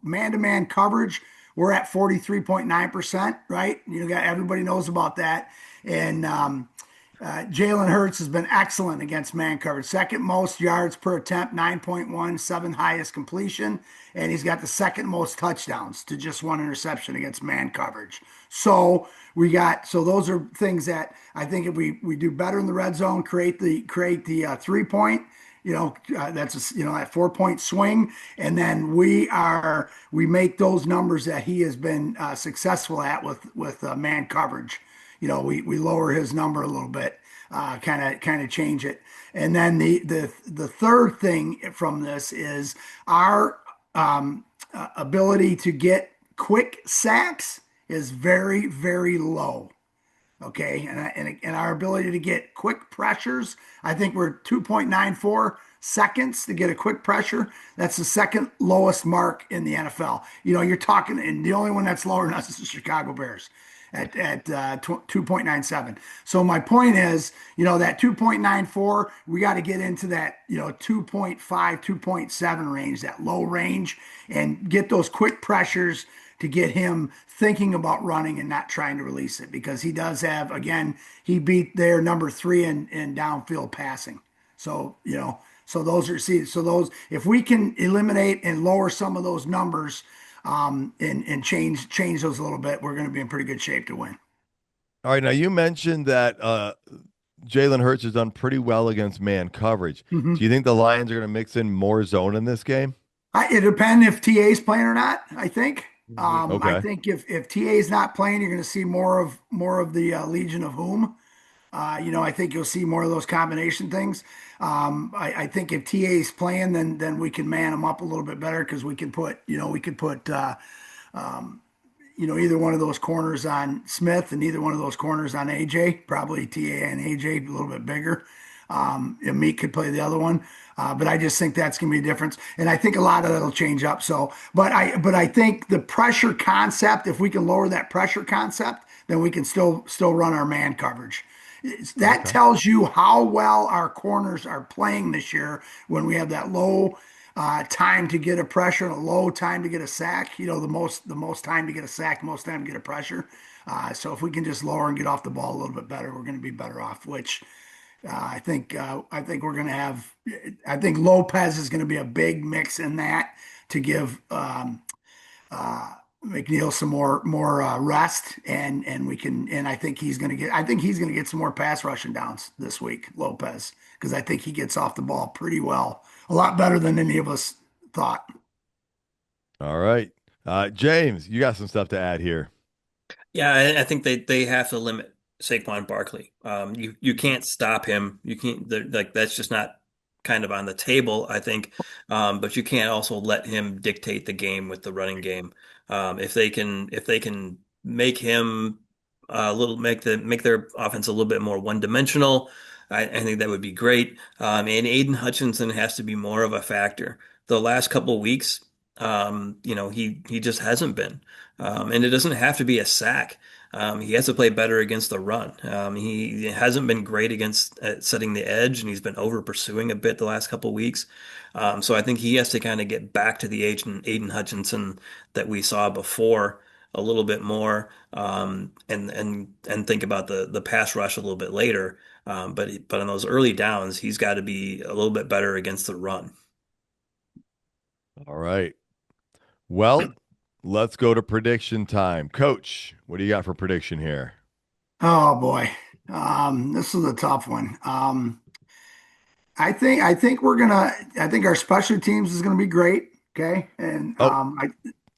man-to-man coverage, we're at 43.9%, right? Everybody knows about that. And Jalen Hurts has been excellent against man coverage. Second most yards per attempt, 9.1, seventh highest completion, and he's got the second most touchdowns to just one interception against man coverage. So those are things that I think if we do better in the red zone, create the 3 point. That's that 4 point swing, and then we make those numbers that he has been successful at with man coverage. We lower his number a little bit, kind of change it. And then the third thing from this is our ability to get quick sacks is very, very low. Okay, and our ability to get quick pressures, I think we're 2.94 seconds to get a quick pressure. That's the second lowest mark in the NFL. You're talking, and the only one that's lower than us is the Chicago Bears at 2.97. So my point is, that 2.94, we got to get into that 2.5, 2.7 range, that low range, and get those quick pressures to get him thinking about running and not trying to release it, because he does have, again, he beat their number 3 in downfield passing. So those, if we can eliminate and lower some of those numbers, and change those a little bit, we're going to be in pretty good shape to win. All right, now you mentioned that Jalen Hurts has done pretty well against man coverage. Do Mhm. you think the Lions are going to mix in more zone in this game? It depends if TA is playing or not. I think. I Okay. think if TA is not playing, you're going to see more of the Legion of Whom. I think you'll see more of those combination things. I think if TA is playing, then we can man them up a little bit better, because we could put either one of those corners on Smith and either one of those corners on AJ, probably TA and AJ a little bit bigger. And Meek could play the other one. But I just think that's going to be a difference, and I think a lot of that'll change up. So, but I think the pressure concept, if we can lower that pressure concept, then we can still run our man coverage. That Okay. tells you how well our corners are playing this year when we have that low time to get a pressure, a low time to get a sack. The most time to get a sack, most time to get a pressure. So if we can just lower and get off the ball a little bit better, we're going to be better off. Which I think we're going to have. I think Lopez is going to be a big mix in that to give McNeil some more rest, and we can. And I think he's going to get. I think he's going to get some more pass rushing downs this week, Lopez, because I think he gets off the ball pretty well, a lot better than any of us thought. All right. James, you got some stuff to add here. Yeah, I think they have to limit Saquon Barkley. You can't stop him. You can't like that's just not kind of on the table, I think. But you can't also let him dictate the game with the running game. If they can make him a little make their offense a little bit more one dimensional, I think that would be great. And Aiden Hutchinson has to be more of a factor. The last couple weeks, he just hasn't been. And it doesn't have to be a sack. He has to play better against the run. He hasn't been great against setting the edge, and he's been over pursuing a bit the last couple of weeks. So I think he has to kind of get back to the Aiden Hutchinson that we saw before a little bit more, and think about the pass rush a little bit later. But on those early downs, he's got to be a little bit better against the run. All right. Well, let's go to prediction time. Coach, what do you got for prediction here? Oh boy, this is a tough one. I think we're gonna. I think our special teams is gonna be great. Okay, and Oh, I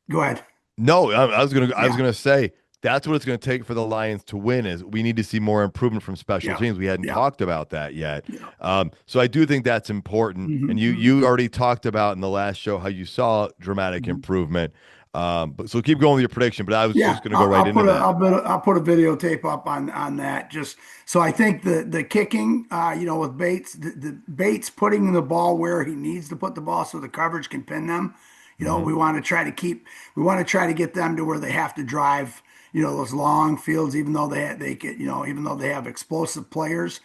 go ahead. no, I was Yeah, gonna say that's what it's gonna take for the Lions to win is we need to see more improvement from special yeah, teams. We hadn't yeah, talked about that yet. yeah. So I do think that's important. And Mhm, you mhm, you already talked about in the last show how you saw dramatic mhm. improvement. But so keep going with your prediction, but I was Yeah, just gonna go I'll, right I'll into put a that. I'll put a videotape up on that. Just so I think the kicking, with Bates, the Bates putting the ball where he needs to put the ball so the coverage can pin them. Hmm. We want to try to get them to where they have to drive, those long fields, even though they get, even though they have explosive players,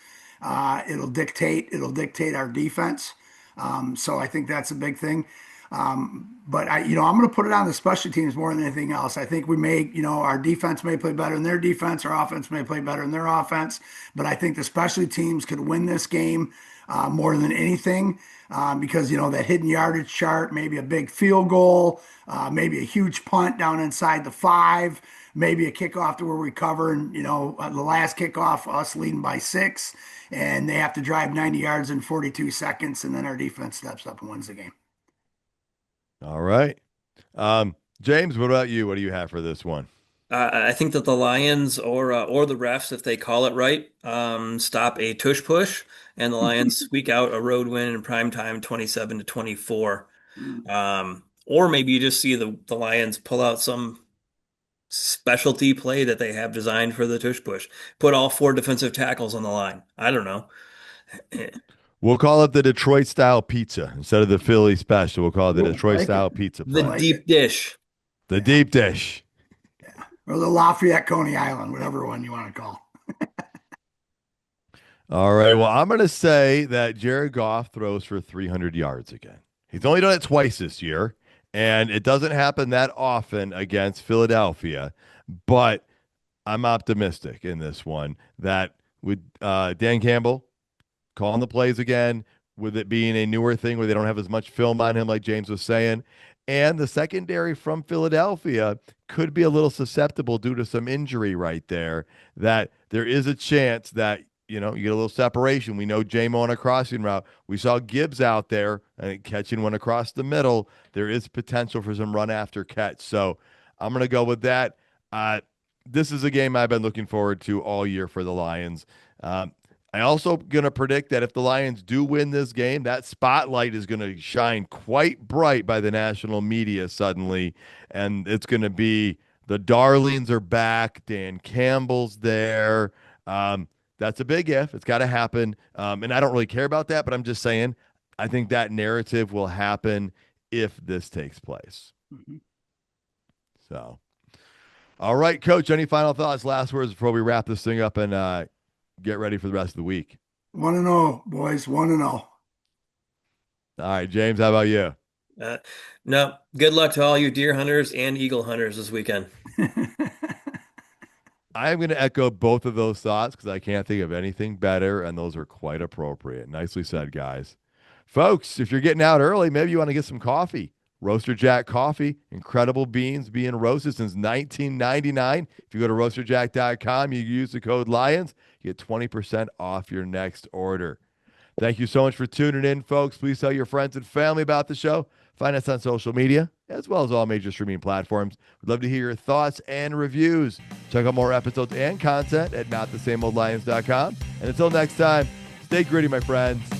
it'll dictate our defense. So I think that's a big thing. But I'm going to put it on the special teams more than anything else. I think our defense may play better than their defense, our offense may play better than their offense, but I think the special teams could win this game more than anything because that hidden yardage chart, maybe a big field goal, maybe a huge punt down inside the 5, maybe a kickoff to where we cover, and the last kickoff, us leading by 6, and they have to drive 90 yards in 42 seconds, and then our defense steps up and wins the game. All right. James, what about you? What do you have for this one? I think that the Lions or the refs, if they call it right, stop a tush push, and the Lions squeak out a road win in prime time, 27-24. Or maybe you just see the Lions pull out some specialty play that they have designed for the tush push. Put all 4 defensive tackles on the line. I don't know. We'll call it the Detroit style pizza instead of the Philly special. We'll call it the Cool. Detroit Like it. style pizza I The play. like deep it. dish. The Yeah. deep dish. Or the Lafayette Coney Island, whatever one you want to call. All right. Well, I'm going to say that Jared Goff throws for 300 yards again. He's only done it twice this year, and it doesn't happen that often against Philadelphia. But I'm optimistic in this one that with Dan Campbell calling the plays again, with it being a newer thing where they don't have as much film on him, like James was saying. And the secondary from Philadelphia could be a little susceptible due to some injury right there. That there is a chance that, you get a little separation. We know J-Mo on a crossing route. We saw Gibbs out there and catching one across the middle. There is potential for some run after catch. So I'm going to go with that. This is a game I've been looking forward to all year for the Lions. Um, I also going to predict that if the Lions do win this game, that spotlight is going to shine quite bright by the national media suddenly, and it's going to be the Darlings are back. Dan Campbell's there. That's a big if. It's got to happen. And I don't really care about that, but I'm just saying, I think that narrative will happen if this takes place. Mm-hmm. So, all right, Coach, any final thoughts, last words before we wrap this thing up and get ready for the rest of the week? 1-0, boys. 1-0. All right, James, how about you? No, good luck to all you deer hunters and eagle hunters this weekend. I am going to echo both of those thoughts because I can't think of anything better, and those are quite appropriate. Nicely said, guys. Folks, if you're getting out early, maybe you want to get some coffee. Roaster Jack Coffee, incredible beans being roasted since 1999. If you go to roasterjack.com, you use the code LIONS, you get 20% off your next order. Thank you so much for tuning in, folks. Please tell your friends and family about the show. Find us on social media, as well as all major streaming platforms. We'd love to hear your thoughts and reviews. Check out more episodes and content at notthesameoldlions.com. And until next time, stay gritty, my friends.